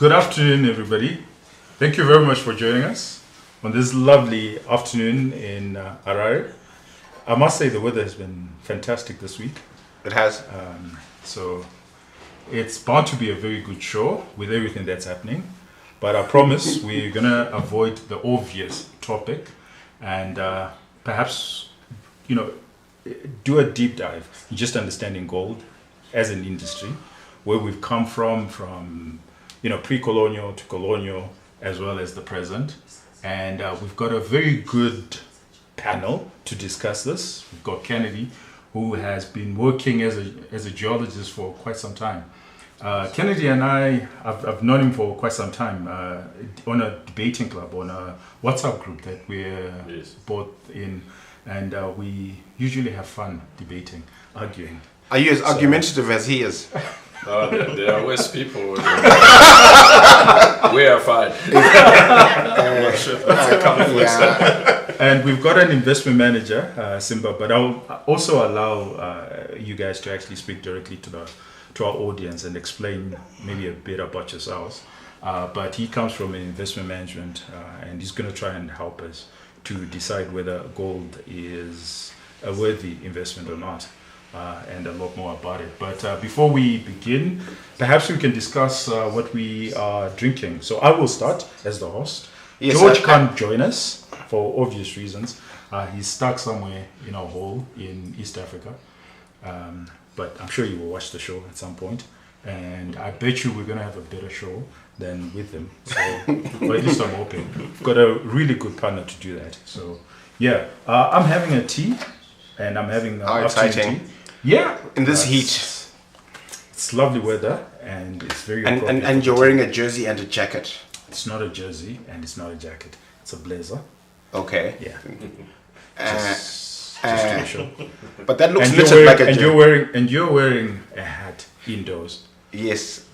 Good afternoon, everybody. Thank you very much for joining us on this lovely afternoon in Harare. I must say the weather has been fantastic this week. It has. So it's bound to be a very good show with everything that's happening. But I promise we're going to avoid the obvious topic and perhaps, do a deep dive in just understanding gold as an industry, where we've come from pre-colonial to colonial, as well as the present. And we've got a very good panel to discuss this. We've got Kennedy, who has been working as a geologist for quite some time. Kennedy and I've known him for quite some time on a debating club, on a WhatsApp group that we're both in. And we usually have fun debating, arguing. Are you as argumentative as he is? There are worse people. We are fine. And we've got an investment manager, Simba, but I'll also allow you guys to actually speak directly to our audience and explain maybe a bit about yourselves. But he comes from investment management, and he's going to try and help us to decide whether gold is a worthy investment or not. And a lot more about it. But before we begin, perhaps we can discuss what we are drinking. So I will start as the host. Yes, George can't join us for obvious reasons. He's stuck somewhere in a hole in East Africa. But I'm sure you will watch the show at some point. And I bet you we're going to have a better show than with him. So, or at least I'm hoping. We've got a really good partner to do that. So, yeah. I'm having a tea. And I'm having exciting tea. Yeah, in this heat, it's lovely weather and it's very and you're wearing a jersey and a jacket. It's not a jersey and it's not a jacket. It's a blazer. Okay. Yeah. Just to show. But that looks little like a jersey. And you're wearing a hat indoors. Yes.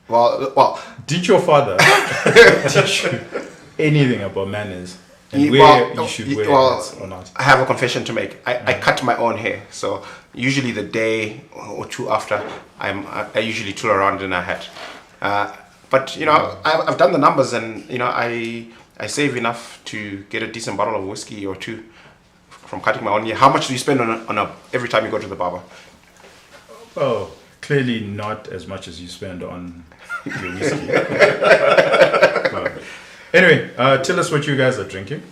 Well. Did your father teach you anything about manners? And you should wear hats or not? I have a confession to make. I cut my own hair, so usually the day or two after, I usually tool around in a hat. But I've done the numbers, and I save enough to get a decent bottle of whiskey or two from cutting my own hair. How much do you spend on every time you go to the barber? Oh, clearly not as much as you spend on your whiskey. Anyway, tell us what you guys are drinking.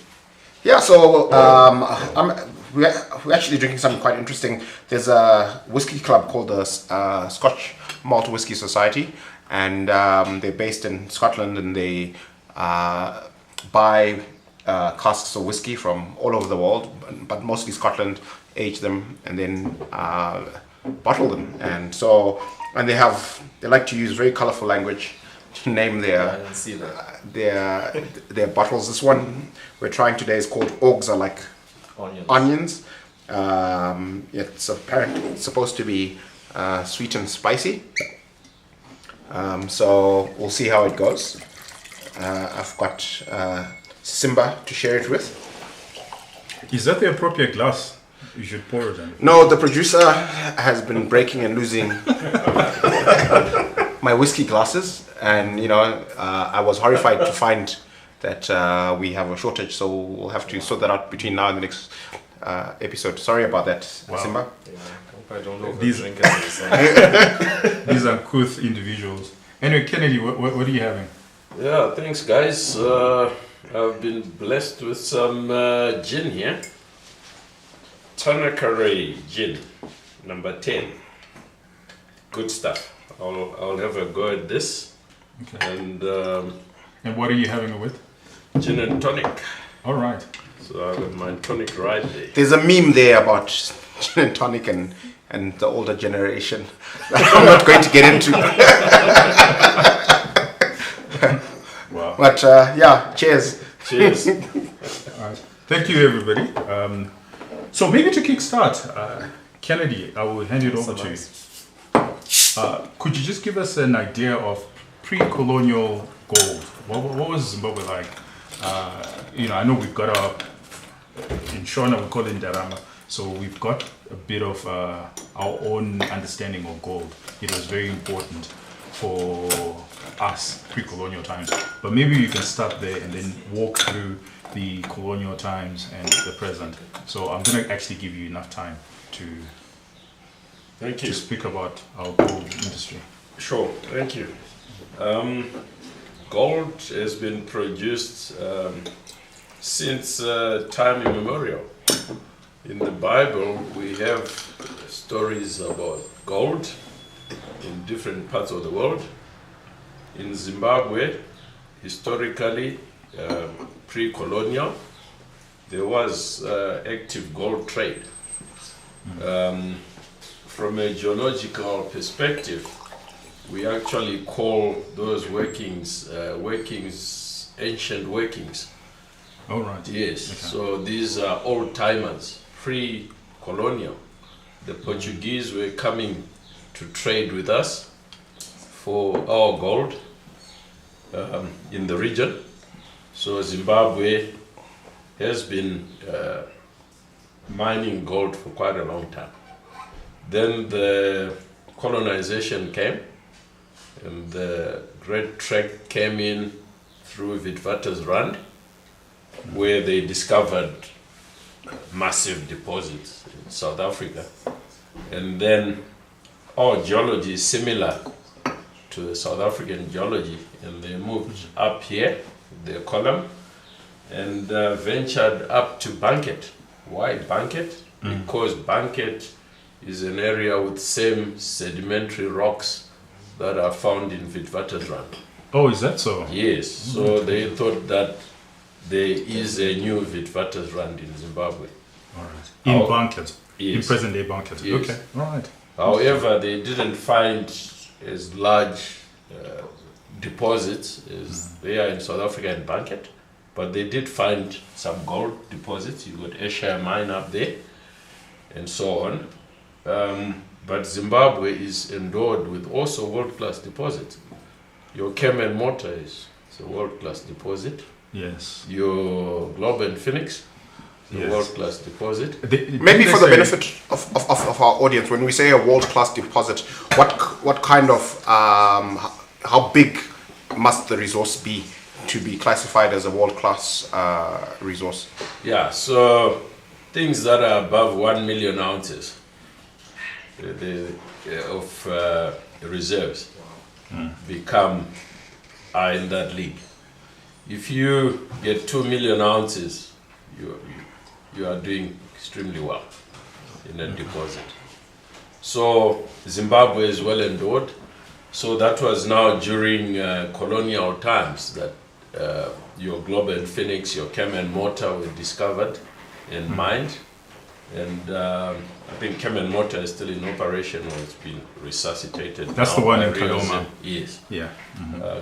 Yeah, so we're actually drinking something quite interesting. There's a whiskey club called the Scotch Malt Whisky Society, and they're based in Scotland, and they buy casks of whiskey from all over the world, but mostly Scotland, age them, and then bottle them. And they like to use very colorful language to name their bottles. This one we're trying today is called Orgs Are Like Onions. It's supposed to be sweet and spicy. So we'll see how it goes. I've got Simba to share it with. Is that the appropriate glass you should pour it in? No, the producer has been breaking and losing my whiskey glasses, and I was horrified to find that we have a shortage, so we'll have to sort that out between now and the next episode. Sorry about that, wow. Simba. Yeah, I hope I don't know these uncouth individuals. Anyway, Kennedy, what are you having? Yeah, thanks guys. I've been blessed with some gin here. Tanqueray gin, number 10. Good stuff. I'll have a go at this. Okay. And what are you having it with? Gin and tonic. All right. So I got my tonic right there. There's a meme there about gin and tonic and the older generation that I'm not going to get into. Wow. But cheers. Cheers. All right. Thank you, everybody. So maybe to kickstart, Kennedy, I will hand it over to you. Could you just give us an idea of pre-colonial gold? What was Zimbabwe like? I know we've got in Shona we call it Ndarama, so we've got a bit of our own understanding of gold. It was very important for us pre-colonial times. But maybe you can start there and then walk through the colonial times and the present. So I'm going to actually give you enough time to Thank you. speak about our gold industry. Sure, thank you. Gold has been produced since time immemorial. In the Bible, we have stories about gold in different parts of the world. In Zimbabwe, historically, pre-colonial, there was active gold trade. From a geological perspective, we actually call those workings ancient workings. All right. Yes, Okay. so these are old timers, pre-colonial. The Portuguese were coming to trade with us for our gold in the region. So Zimbabwe has been mining gold for quite a long time. Then the colonization came, and the Great Trek came in through Witwatersrand, where they discovered massive deposits in South Africa. And then our geology is similar to the South African geology, and they moved up here, the column, and ventured up to Banket. Why Banket? Because Banket is an area with same sedimentary rocks that are found in Witwatersrand. Oh, is that so? Yes, so they thought that there is a new Witwatersrand in Zimbabwe. All right. In Oh, Banket. In yes. present day Banket. Yes. Okay. All right. However, they didn't find as large deposits as they are in South Africa and Banket, but they did find some gold deposits. You got Ayrshire mine up there, and so on. But Zimbabwe is endowed with also world-class deposits. Your Kemen Mortar is a world-class deposit. Yes. Your Globe and Phoenix, a Yes. world-class deposit. Maybe for the benefit of our audience, when we say a world-class deposit, what kind of how big must the resource be to be classified as a world-class resource? Yeah, so things that are above 1 million ounces of reserves are in that league. If you get 2 million ounces, you are doing extremely well in a deposit. So Zimbabwe is well endowed. So that was now during colonial times that your Globe and Phoenix, your Kemen Mortar were discovered and mined. And I think Kemen Mortar is still in operation, or it's been resuscitated. That's the now one by in Kadoma. Yes. Yeah.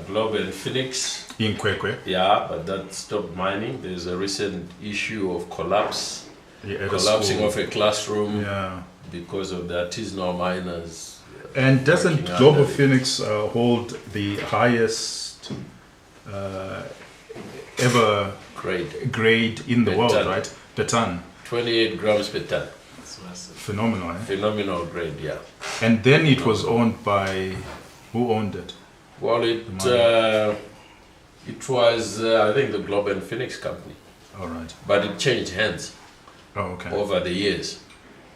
Globe and Phoenix, In Kwekwe. yeah, but that stopped mining. There's a recent issue of collapsing school. of a classroom Yeah. because of the artisanal miners. And doesn't working Global under it. Phoenix hold the highest ever grade in the Per world, ton. right? Per ton. 28 grams per ton. Phenomenal. Eh? Phenomenal grade, yeah. And then it was owned by, who owned it? Well, it was, I think, the Globe and Phoenix company, All right. but it changed hands Oh, okay. over the years.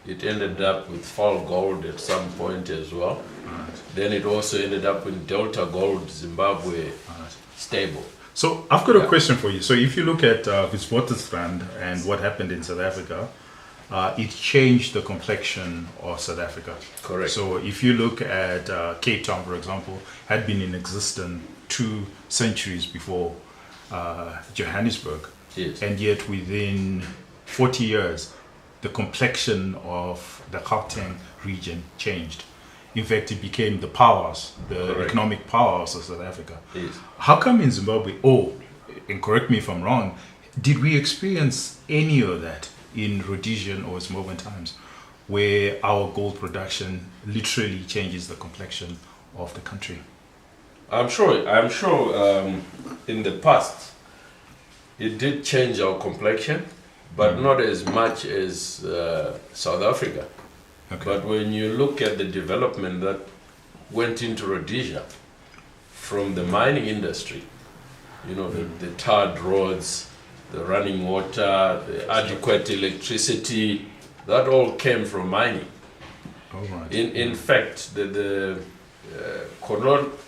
It ended up with Fall Gold at some point as well. All right. Then it also ended up with Delta Gold Zimbabwe All right. stable. So I've got a Yeah. question for you. So if you look at Witwatersrand and what happened in South Africa, it changed the complexion of South Africa. Correct. So if you look at Cape Town, for example, had been in existence 2 centuries before Johannesburg. Yes. And yet within 40 years, the complexion of the Gauteng region changed. In fact, it became the powers, the Correct. economic powers of South Africa. Yes. How come in Zimbabwe, and correct me if I'm wrong, did we experience any of that in Rhodesian or Zimbabwean times, where our gold production literally changes the complexion of the country? I'm sure in the past it did change our complexion, but not as much as South Africa. Okay. But when you look at the development that went into Rhodesia, from the mining industry. You know, the tarred roads, the running water, the adequate electricity, that all came from mining. All right. In fact, the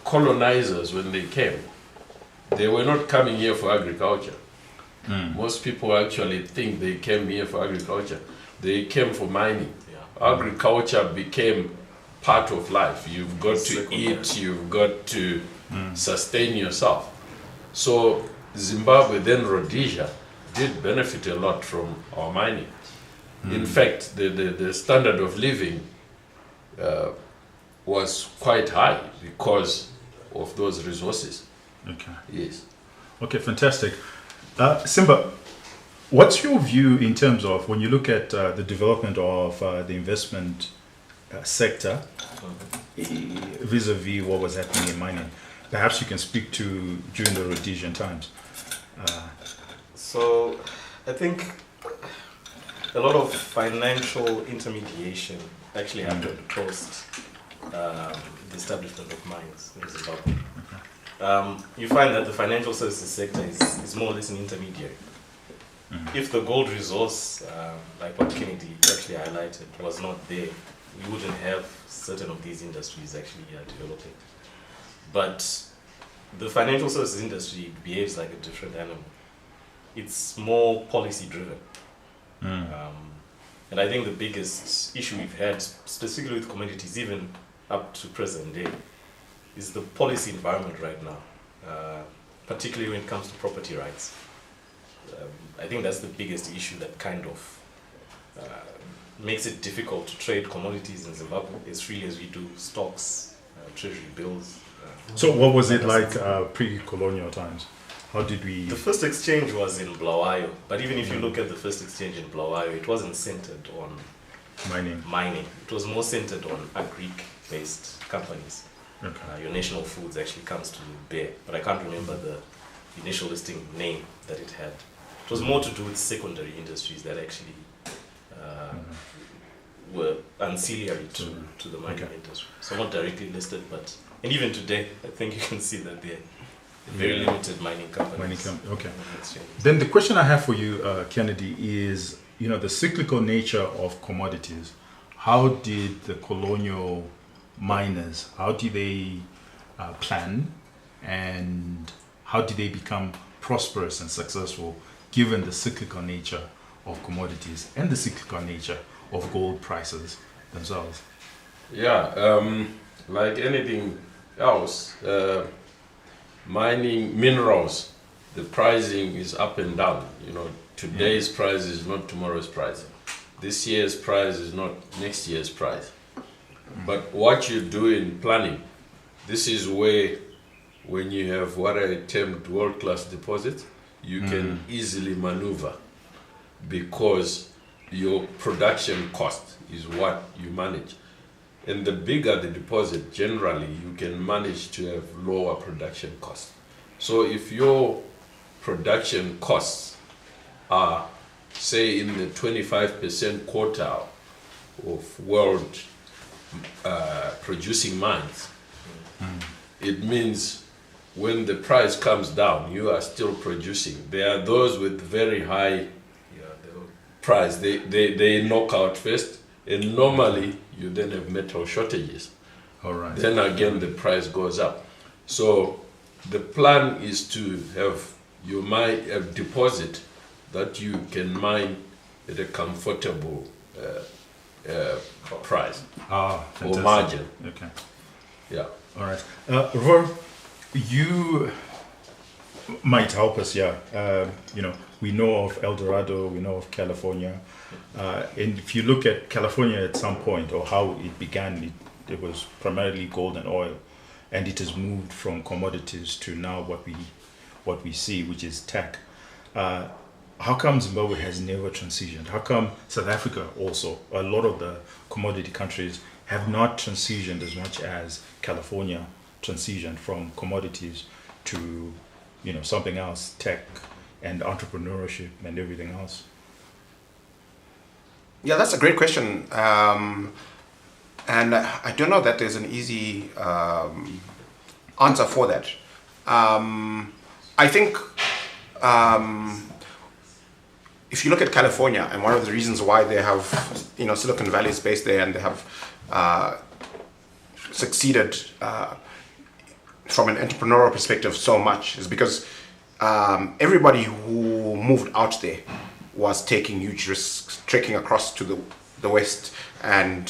colonizers, when they came, they were not coming here for agriculture. Most people actually think they came here for agriculture. They came for mining. Agriculture became part of life. You've got to eat, you've got to sustain yourself. So Zimbabwe, then Rhodesia, did benefit a lot from our mining. In fact, the standard of living was quite high because of those resources. Okay. Yes. Okay, fantastic. Simba, what's your view in terms of when you look at the development of the investment sector vis-a-vis what was happening in mining? Perhaps you can speak to during the Rhodesian times. So, I think a lot of financial intermediation actually happened post the establishment of mines in Zimbabwe. You find that the financial services sector is more or less an intermediary. If the gold resource, like what Kennedy actually highlighted, was not there, we wouldn't have certain of these industries actually developing. But the financial services industry behaves like a different animal. It's more policy driven. And I think the biggest issue we've had, specifically with commodities, even up to present day, is the policy environment right now, particularly when it comes to property rights. I think that's the biggest issue that kind of makes it difficult to trade commodities in Zimbabwe as freely as we do stocks, treasury bills. So what was it like pre-colonial times? How did we... The first exchange was in Bulawayo, but even if you look at the first exchange in Bulawayo, it wasn't centered on mining. It was more centered on agri-based companies. Okay. Your National Foods actually comes to bear, but I can't remember the initial listing name that it had. It was more to do with secondary industries that actually were ancillary to the mining industry. So not directly listed, but... And even today, I think you can see that they're very limited mining companies. Okay. Then the question I have for you, Kennedy, is, you know, the cyclical nature of commodities. How did the colonial miners, how did they plan, and how did they become prosperous and successful given the cyclical nature of commodities and the cyclical nature of gold prices themselves? Yeah, like anything else, mining minerals, the pricing is up and down. You know, today's price is not tomorrow's price. This year's price is not next year's price. But what you do in planning, this is where, when you have what I termed world-class deposits, you can easily maneuver, because your production cost is what you manage. And the bigger the deposit, generally, you can manage to have lower production costs. So if your production costs are, say, in the 25% quartile of world producing mines, it means when the price comes down, you are still producing. There are those with very high price. They knock out first, and normally you then have metal shortages. All right. Then again, the price goes up. So the plan is to have your deposit that you can mine at a comfortable price or margin. Okay. Yeah. All right. Rover, you might help us, yeah. You know, we know of El Dorado, we know of California. And if you look at California at some point, or how it began, it was primarily gold and oil. And it has moved from commodities to now what we see, which is tech. How come Zimbabwe has never transitioned? How come South Africa also, a lot of the commodity countries have not transitioned as much as California transitioned from commodities to, you know, something else, tech and entrepreneurship and everything else? Yeah, that's a great question. And I don't know that there's an easy answer for that. I think if you look at California, and one of the reasons why they have, Silicon Valley is based there, and they have succeeded from an entrepreneurial perspective so much, is because everybody who moved out there was taking huge risks, trekking across to the west, and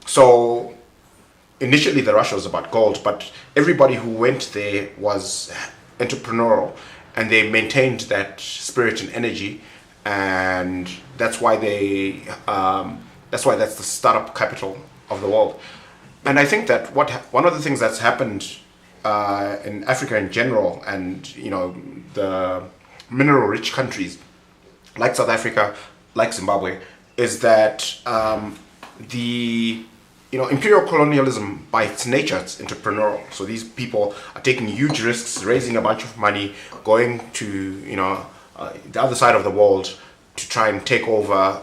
so initially the rush was about gold, but everybody who went there was entrepreneurial, and they maintained that spirit and energy, and that's why that's the startup capital of the world. And I think that one of the things that's happened in Africa in general, and the mineral-rich countries like South Africa, like Zimbabwe, is that the imperial colonialism, by its nature, it's entrepreneurial. So these people are taking huge risks, raising a bunch of money, going to the other side of the world to try and take over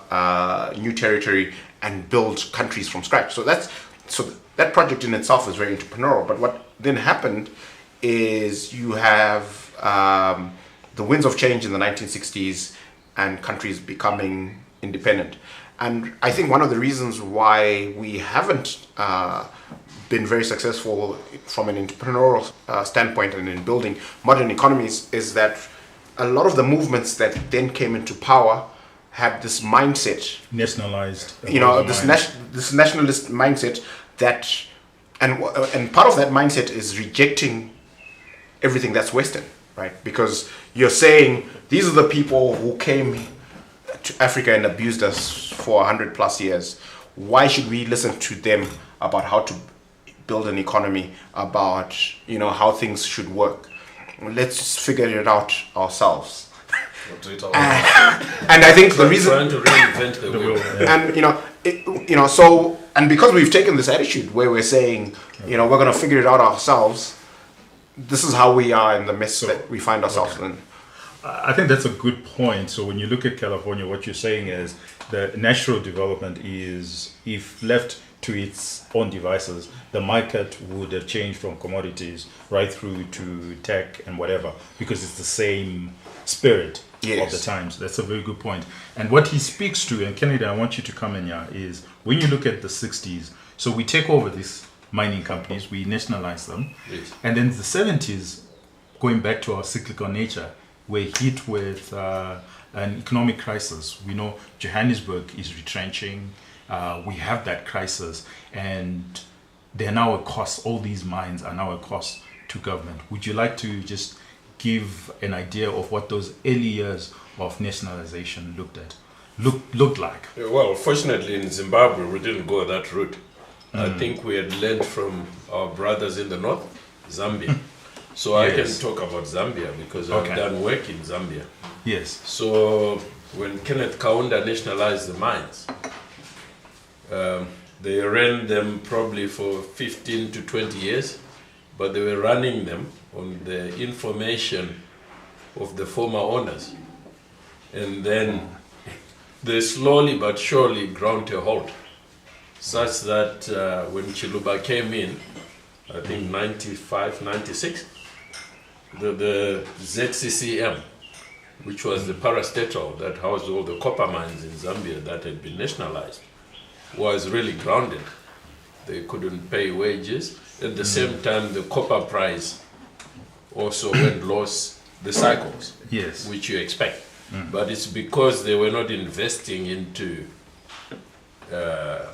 new territory and build countries from scratch. So that project in itself is very entrepreneurial. But what then happened is you have the winds of change in the 1960s and countries becoming independent. And I think one of the reasons why we haven't been very successful from an entrepreneurial standpoint and in building modern economies is that a lot of the movements that then came into power had this mindset, nationalized, this nationalist mindset that, and part of that mindset is rejecting everything that's Western, right? Because you're saying these are the people who came to Africa and abused us for 100 plus years. Why should we listen to them about how to build an economy, about how things should work? Let's figure it out ourselves. And I think the reason, trying to reinvent the wheel. and and because we've taken this attitude where we're saying, we're going to figure it out ourselves, this is how we are in the mess that we find ourselves in. I think that's a good point. So when you look at California, what you're saying is the natural development is, if left to its own devices, the market would have changed from commodities right through to tech and whatever, because it's the same spirit of the times. That's a very good point. And what he speaks to, and Kennedy, I want you to come in here, is when you look at the 60s, so we take over these mining companies, we nationalize them, and then the 70s, going back to our cyclical nature, we're hit with an economic crisis. We know Johannesburg is retrenching. We have that crisis, and they're now a cost. All these mines are now a cost to government. Would you like to just give an idea of what those early years of nationalization looked like? Well, fortunately in Zimbabwe we didn't go that route. I think we had learned from our brothers in the north, Zambia. So I can talk about Zambia because I've done work in Zambia. Yes. So when Kenneth Kaunda nationalized the mines, they ran them probably for 15 to 20 years, but they were running them on the information of the former owners. And then they slowly but surely ground to a halt, such that when Chiluba came in, I think 95, 96, the ZCCM, which was the parastatal that housed all the copper mines in Zambia that had been nationalized, was really grounded. They couldn't pay wages. At the same time, the copper price also went lost the cycles, which you expect. But it's because they were not investing into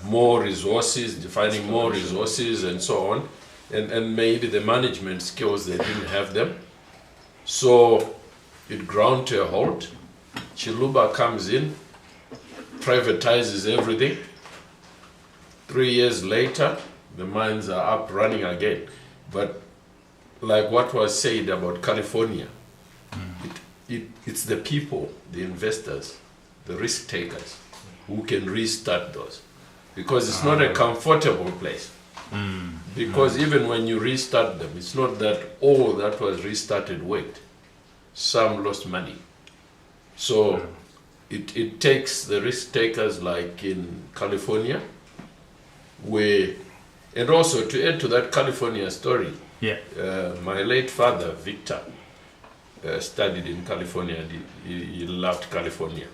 more resources, defining more resources and so on, and maybe the management skills, they didn't have them. So it ground to a halt. Chiluba comes in, privatizes everything. 3 years later, the mines are up running again. But like what was said about California, it's the people, the investors, the risk takers who can restart those. Because it's not a comfortable place. Because even when you restart them, it's not that all that was restarted worked. Some lost money. So it takes the risk takers, like in California, where And also to add to that California story, Yeah. my late father, Victor, studied in California and he loved California.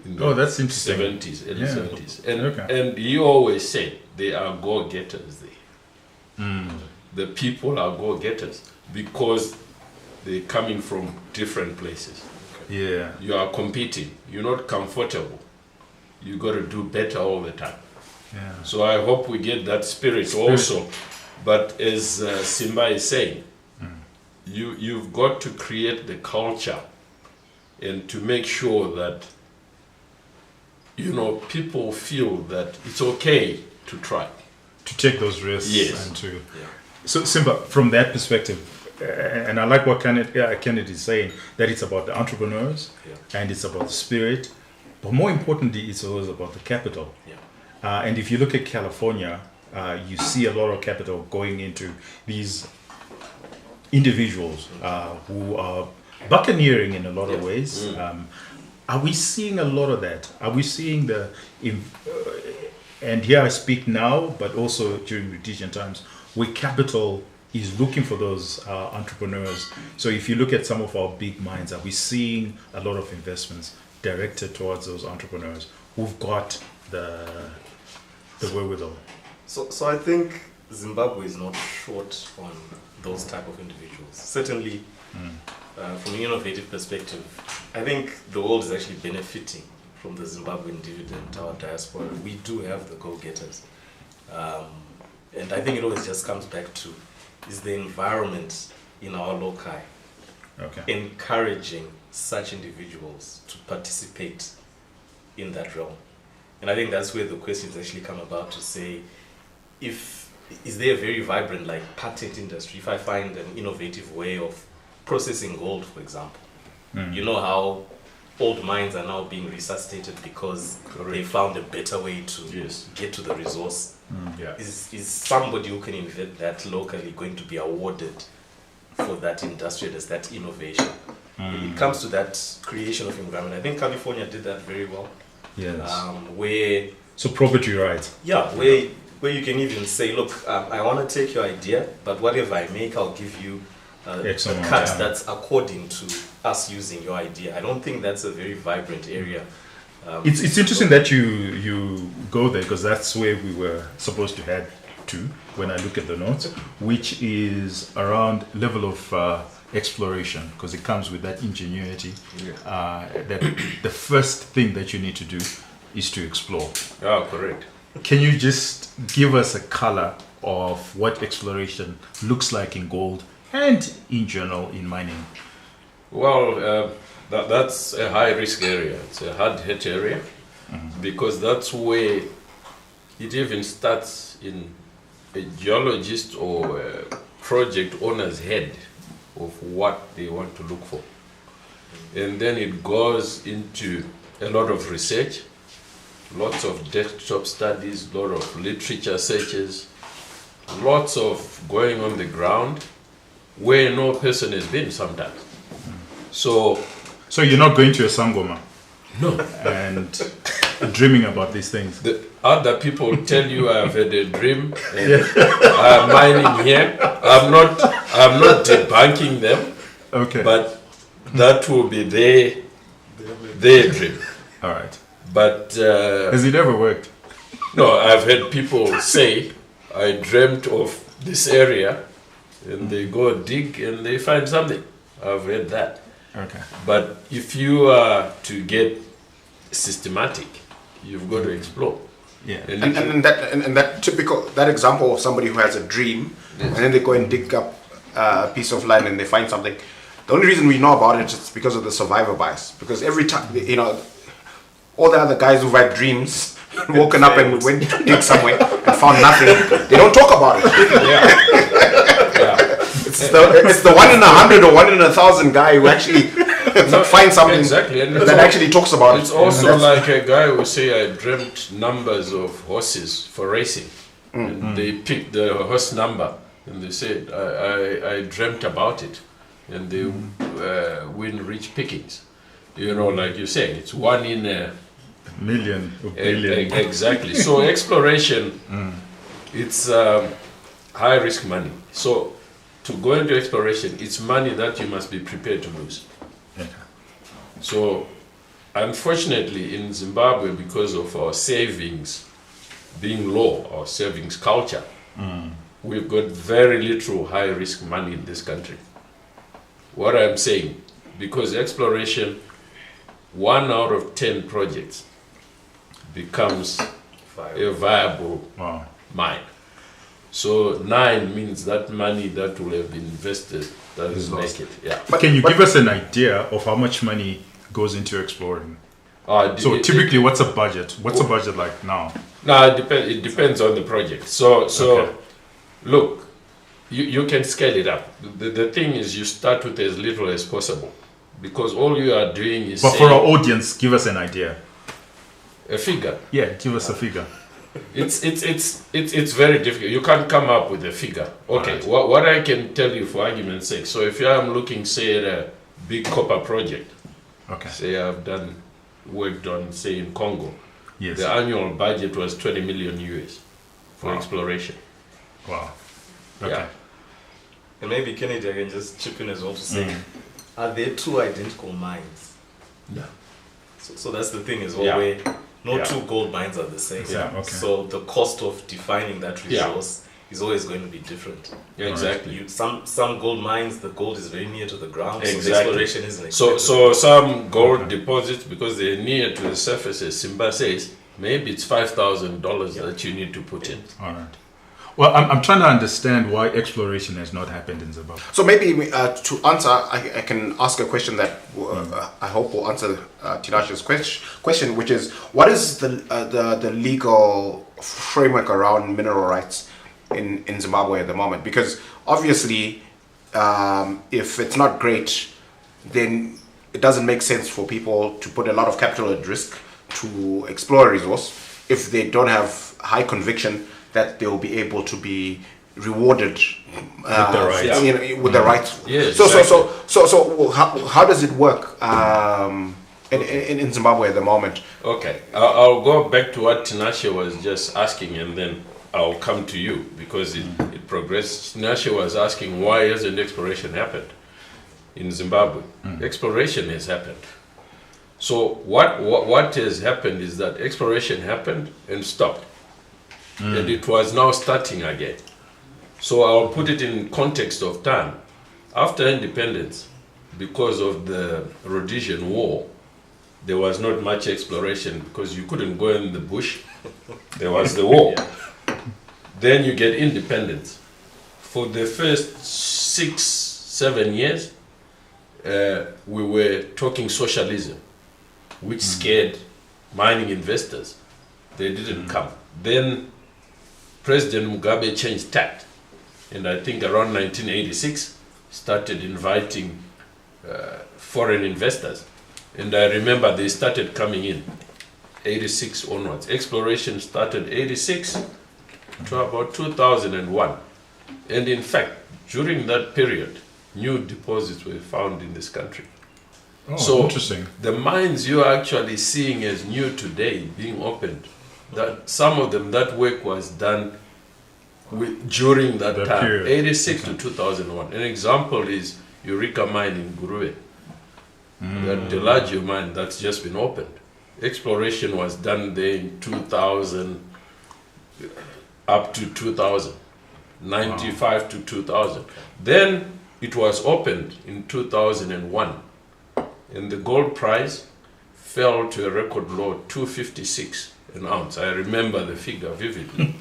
In the Oh, that's interesting. 70s, early Yeah. 70s. And, Okay. and he always said they are go-getters there. Mm. The people are go-getters because they're coming from different places. Yeah. You are competing. You're not comfortable. You got to do better all the time. Yeah. So I hope we get that spirit also. But as Simba is saying, you've got to create the culture and to make sure that people feel that it's okay to try. To take those risks. Yes. And to. So Simba, from that perspective, and I like what Kennedy is saying, that it's about the entrepreneurs and it's about the spirit, but more importantly, it's always about the capital. Yeah. And if you look at California, you see a lot of capital going into these individuals who are buccaneering in a lot of ways. Are we seeing a lot of that? Are we seeing and here I speak now, but also during Rhodesian times, where capital is looking for those entrepreneurs. So if you look at some of our big mines, are we seeing a lot of investments directed towards those entrepreneurs who've got the wherewithal? So I think Zimbabwe is not short on those type of individuals. Certainly, from an innovative perspective, I think the world is actually benefiting from the Zimbabwean dividend, our diaspora. We do have the go-getters. And I think it always just comes back to, is the environment in our loci encouraging such individuals to participate in that realm? And I think that's where the questions actually come about, to say, is there a very vibrant patent industry? If I find an innovative way of processing gold, for example, you know how old mines are now being resuscitated because they found a better way to get to the resource. Is somebody who can invent that locally going to be awarded for that industrialist, that innovation? It comes to that creation of environment. I think California did that very well. Yes. So property rights. Yeah, where you can even say, look, I want to take your idea, but whatever I make, I'll give you a cut that's according to us using your idea. I don't think that's a very vibrant area. It's interesting that you go there, because that's where we were supposed to head to when I look at the notes, which is around level of exploration, because it comes with that ingenuity. That the first thing that you need to do is to explore. Oh, correct. Can you just give us a color of what exploration looks like in gold and in general in mining? Well, that's a high risk area. It's a hard hit area because that's where it even starts in a geologist or a project owner's head of what they want to look for. And then it goes into a lot of research, lots of desktop studies, a lot of literature searches, lots of going on the ground where no person has been sometimes. So you're not going to a Sangoma? No. And dreaming about these things? The other people tell you I've had a dream and I'm mining here. I'm not debunking them. Okay. But that will be their dream. All right. But has it ever worked? No, I've had people say I dreamt of this area and they go dig and they find something. I've heard that. Okay. But if you are to get systematic, you've got to explore. Yeah. And that example of somebody who has a dream and then they go and dig up a piece of land and they find something. The only reason we know about it is because of the survivor bias. Because every time, all the other guys who've had dreams, woken up and went to dig somewhere and found nothing, they don't talk about it. It's the 1 in 100 or 1 in 1,000 guy who actually finds something that actually talks about it. It's also like a guy who say I dreamt numbers of horses for racing. And they pick the horse number and they said I dreamt about it, and they win rich pickings. Like you said, it's 1 in a million or billion. Exactly. So exploration It's high risk money. So to go into exploration, it's money that you must be prepared to lose. Okay. So unfortunately in Zimbabwe, because of our savings being low, our savings culture, we've got very little high risk money in this country. What I'm saying, because exploration, 1 out of 10 projects becomes a viable Wow. mine. So 9 means that money that will have been invested doesn't make it. Yeah. Can you give us an idea of how much money goes into exploring? So typically, what's a budget? What's a budget like now? No, it depends on the project. So Okay. look, you can scale it up. The thing is, you start with as little as possible, because all you are doing is But for saying our audience, give us an idea. a figure. Yeah, give us a figure. It's very difficult. You can't come up with a figure. Okay, Right. what I can tell you for argument's sake. So if I'm looking, say, at a big copper project, Okay. say I've worked on, say, in Congo, Yes. the annual budget was 20 million US for Wow. exploration. Wow. Okay. Yeah. And maybe Kennedy, I can just chip in as well to say, are there two identical mines? No. So that's the thing as well, Yeah. where no Yeah. two gold mines are the same. Yeah, okay. So the cost of defining that Yeah. resource is always going to be different. Exactly. Some gold mines, the gold is very near to the ground, so the Exactly. exploration isn't So expensive. some gold deposits, because they're near to the surface, as Simba says, maybe it's $5,000 that you need to put in. All right. Well, I'm trying to understand why exploration has not happened in Zimbabwe. So maybe to answer, I can ask a question that I hope will answer Tinashe's question, which is, what is the legal framework around mineral rights in Zimbabwe at the moment? Because obviously, if it's not great, then it doesn't make sense for people to put a lot of capital at risk to explore a resource if they don't have high conviction that they will be able to be rewarded With the rights. Yeah. you know, with the rights. Yes, So exactly. how does it work in Zimbabwe at the moment? Okay, I'll go back to what Tinashe was just asking, and then I'll come to you, because it progressed. Tinashe was asking, why hasn't exploration happened in Zimbabwe? Exploration has happened. So what has happened is that exploration happened and stopped. And it was now starting again. So I'll put it in context of time. After independence, because of the Rhodesian War, there was not much exploration because you couldn't go in the bush. There was the war. Then you get independence. For the first 6-7 years, we were talking socialism, which scared mining investors. They didn't come. Then President Mugabe changed tact, and I think around 1986 started inviting foreign investors. And I remember they started coming in 86 onwards. Exploration started 86 to about 2001. And in fact, during that period, new deposits were found in this country. Oh, So- interesting. The mines you're actually seeing as new today being opened, that some of them, that work was done during that That time, period. 86 to 2001. An example is Eureka Mine in Guruwe, that Delagio mine that's just been opened. Exploration was done there in 2000 up to 2000, 95 to 2000. Then it was opened in 2001, and the gold price fell to a record low, 256 an ounce. I remember the figure vividly.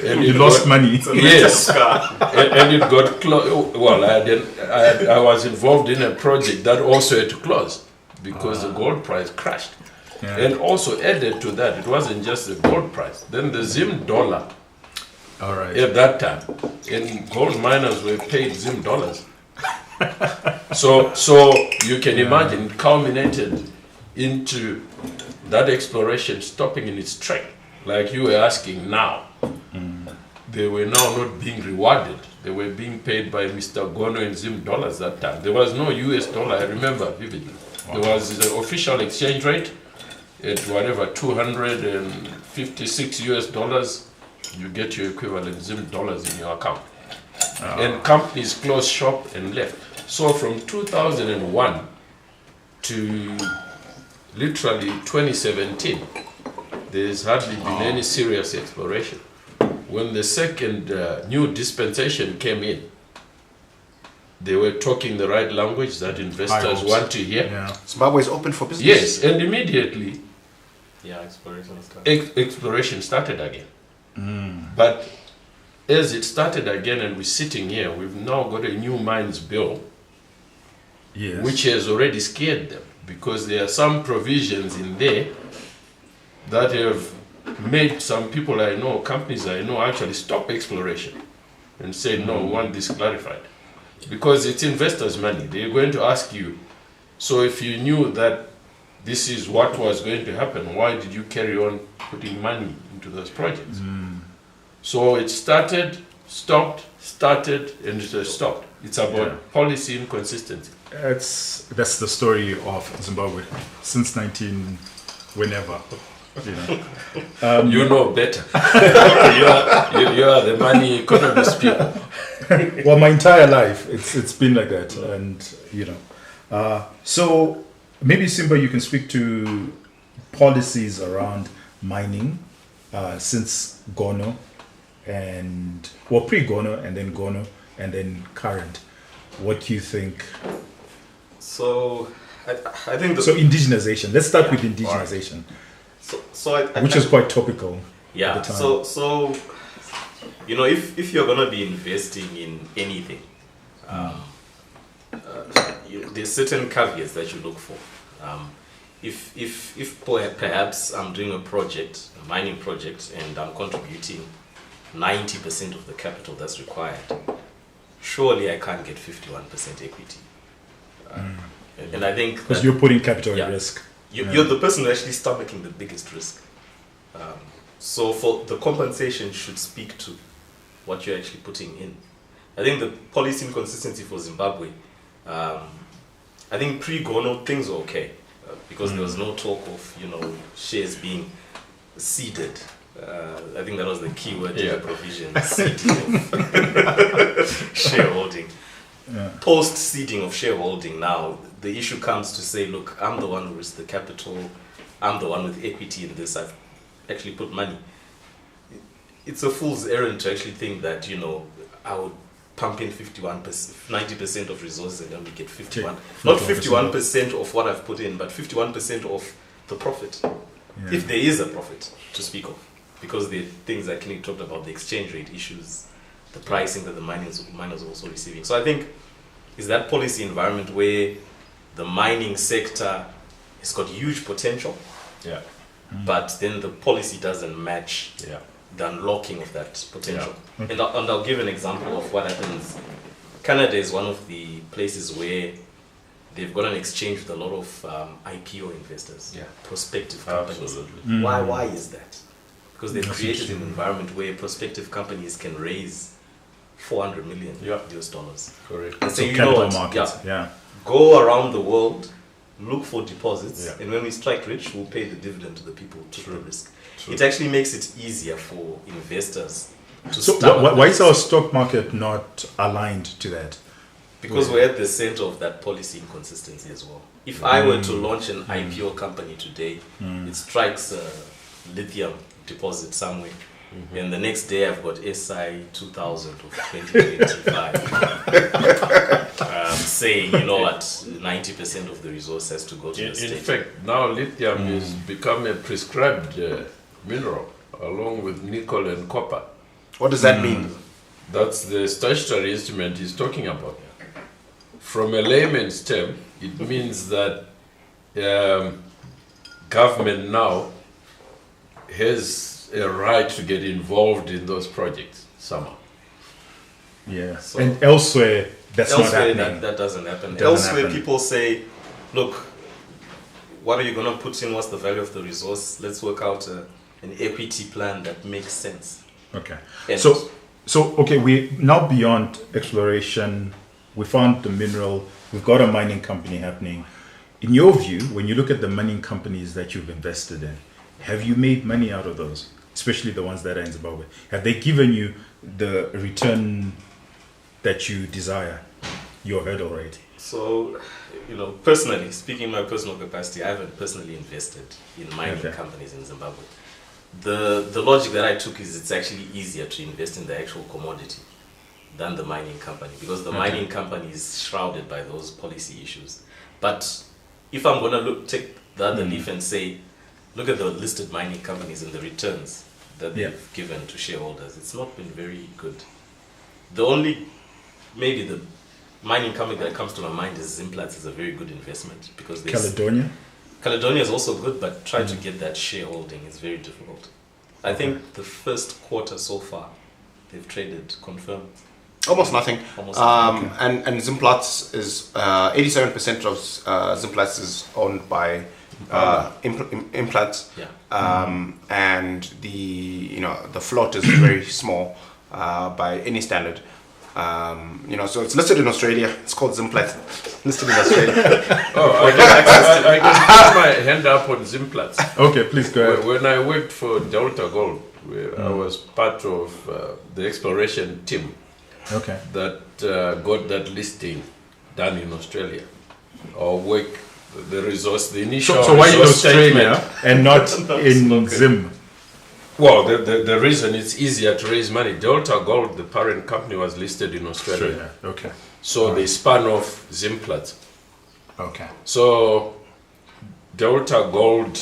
And You it lost got- money. Yes, and it got closed. Well, I was involved in a project that also had to close because the gold price crashed. Yeah. And also added to that, it wasn't just the gold price. Then the Zim dollar All right. at that time, and gold miners were paid Zim dollars. So you can imagine it culminated into that exploration stopping in its track, like you were asking now. They were now not being rewarded. They were being paid by Mr. Gono in Zim dollars that time. There was no US dollar, I remember vividly. There was the official exchange rate at whatever, 256 US dollars you get your equivalent Zim dollars in your account. And companies closed shop and left. So from 2001 to literally 2017, there's hardly been any serious exploration. When the second new dispensation came in, they were talking the right language that investors want to hear. Yeah. Zimbabwe is open for business. Yes, and immediately exploration started again. But as it started again and we're sitting here, we've now got a new mines bill, Yes. which has already scared them, because there are some provisions in there that have made some people I know, companies I know, actually stop exploration and say, no, we want this clarified. Because it's investors' money. They're going to ask you, so if you knew that this is what was going to happen, why did you carry on putting money into those projects? So it started, stopped, started, and it has stopped. It's about policy inconsistency. That's the story of Zimbabwe since 19 whenever. You know. You know better. you are the money economist people. Well, my entire life it's been like that, and you know. So maybe Simba, you can speak to policies around mining since Gono, and pre-Gono and then Gono and then current. What you think? So I think So indigenization. Let's start with indigenization, which is quite topical. Yeah. At the time. So you know, if you're gonna be investing in anything, there's certain caveats that you look for. If perhaps I'm doing a mining project, and I'm contributing 90% of the capital that's required, surely I can't get 51% equity. And I think because you're putting capital at risk. You're the person who's actually stomaching the biggest risk. So for the compensation should speak to what you're actually putting in. I think the policy inconsistency for Zimbabwe, I think pre-Gono things were okay, because there was no talk of, you know, shares being seeded. I think that was the key word in the provision, seeding of shareholding. Post seeding of shareholding, now the issue comes to say, look, I'm the one who risked the capital, I'm the one with equity in this, I've actually put money. It's a fool's errand to actually think that, you know, I would pump in 51%, 90% of resources and then we get 51. Not 51% of what I've put in, but 51% of the profit. If there is a profit to speak of. Because the things that Kenny talked about, the exchange rate issues, the pricing that the miners are also receiving. So I think is that policy environment where the mining sector has got huge potential, but then the policy doesn't match the unlocking of that potential. And I'll give an example of what happens. Canada is one of the places where they've got an exchange with a lot of IPO investors, prospective companies. Absolutely. Why is that? Because they've created an environment where prospective companies can raise $400 million US dollars. Correct. And say, So you know capital what? markets. Go around the world, look for deposits, and when we strike rich, we'll pay the dividend to the people who took the risk. It actually makes it easier for investors to So why is our stock market not aligned to that? Because we're at the center of that policy inconsistency as well. If I were to launch an IPO company today, it strikes a lithium deposit somewhere, and the next day I've got SI 2000 of 2025 saying, you know what, 90% of the resource has to go to the state. In fact, now lithium has become a prescribed mineral, along with nickel and copper. What does that mean? That's the statutory instrument he's talking about. From a layman's term, it means that government now has a right to get involved in those projects somehow. So and elsewhere, that's not elsewhere happening. that doesn't happen. Doesn't Elsewhere, happen. people say, look, what are you going to put in? What's the value of the resource? Let's work out an equity plan that makes sense. Okay. And So okay, we now beyond exploration. We found the mineral. We've got a mining company happening. In your view, when you look at the mining companies that you've invested in, have you made money out of those? especially the ones that are in Zimbabwe? Have they given you the return that you desire, your hurdle rate? So, personally, speaking in my personal capacity, I haven't personally invested in mining companies in Zimbabwe. The logic that I took is it's actually easier to invest in the actual commodity than the mining company, because the mining company is shrouded by those policy issues. But if I'm going to take the other leaf and say, look at the listed mining companies and the returns that they've given to shareholders, it's not been very good. The only, maybe the mining company that comes to my mind is Zimplats. Is a very good investment because Caledonia is also good, but trying to get that shareholding is very difficult. I think the first quarter so far, they've traded confirmed. Almost nothing. Nothing. And Zimplats is 87% of Zimplats is owned by implants. Yeah. And the float is very small by any standard. So it's listed in Australia. It's called Zimplats. Listed in Australia. I can put my hand up on Zimplats. Okay, please go ahead. When I worked for Delta Gold, where I was part of the exploration team that got that listing done in Australia. Our work, the resource, the initial. So why in Australia and not in Zim? Well, the reason it's easier to raise money, Delta Gold, the parent company, was listed in Australia. Okay. So they spun off Zimplats. Okay. So Delta Gold,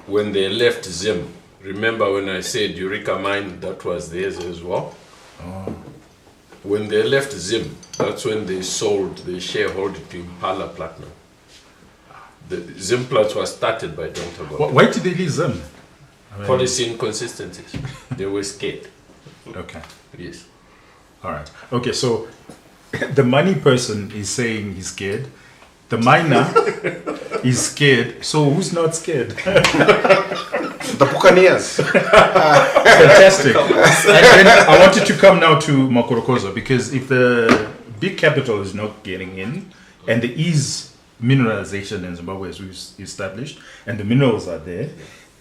when they left Zim, remember when I said Eureka Mine, that was theirs as well? Oh. When they left Zim, that's when they sold the shareholding to Impala Platinum. The Zimplats was started by Delta Gold. Why did they leave Zim? Policy inconsistencies. They were scared. Okay. Yes. All right. Okay, so the money person is saying he's scared. The miner is scared. So who's not scared? The Buccaneers. Fantastic. And then I wanted to come now to Makorokoza, because if the big capital is not getting in, and there is mineralization in Zimbabwe, as we've established, and the minerals are there,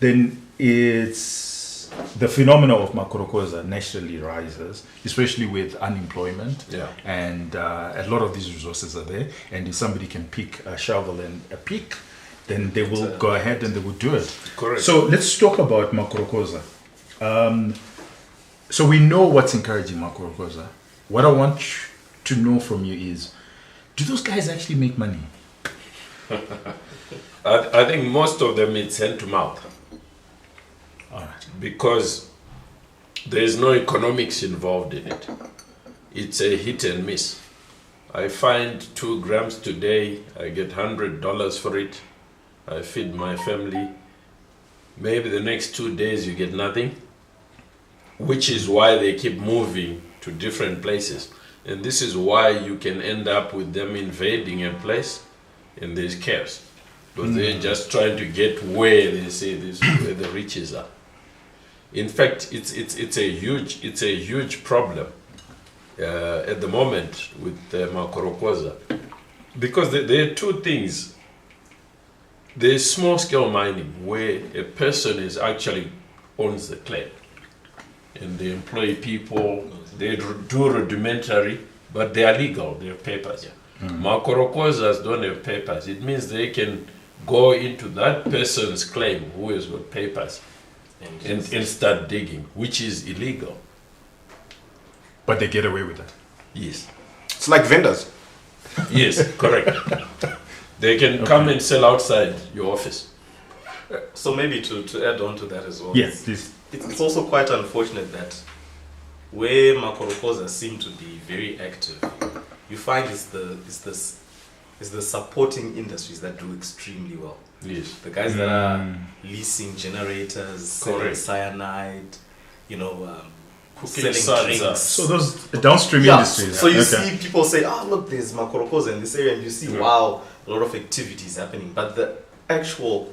then it's the phenomena of Makorokoza naturally rises, especially with unemployment. Yeah. And a lot of these resources are there. And if somebody can pick a shovel and a pick, then they will go ahead and they will do it. Correct. So let's talk about Makorokoza. So we know what's encouraging Makorokoza. What I want to know from you is, do those guys actually make money? I think most of them it's hand to mouth. All right. Because there is no economics involved in it. It's a hit and miss. I find 2 grams today, I get $100 for it. I feed my family. Maybe the next 2 days you get nothing, which is why they keep moving to different places. And this is why you can end up with them invading a place and there's chaos. Because they're just trying to get where they say this, where the riches are. In fact, it's a huge problem at the moment with Makorokoza, because there are 2 things. There's small scale mining where a person is actually owns the claim, and they employ people. They do rudimentary, but they are legal. They have papers. Makorokozas don't have papers. It means they can go into that person's claim who has got papers and start digging, which is illegal. But they get away with that. Yes. It's like vendors. Yes, correct. They can come and sell outside your office. So maybe to add on to that as well. Yes, please. It's also quite unfortunate that where Makorokoza seem to be very active, you find it's the supporting industries that do extremely well. Yes. The guys that are leasing generators, selling cyanide, Cooking selling drinks. So those downstream industries. So you see people say, look, there's Makorokoza in this area, and you see, wow, a lot of activities happening. But the actual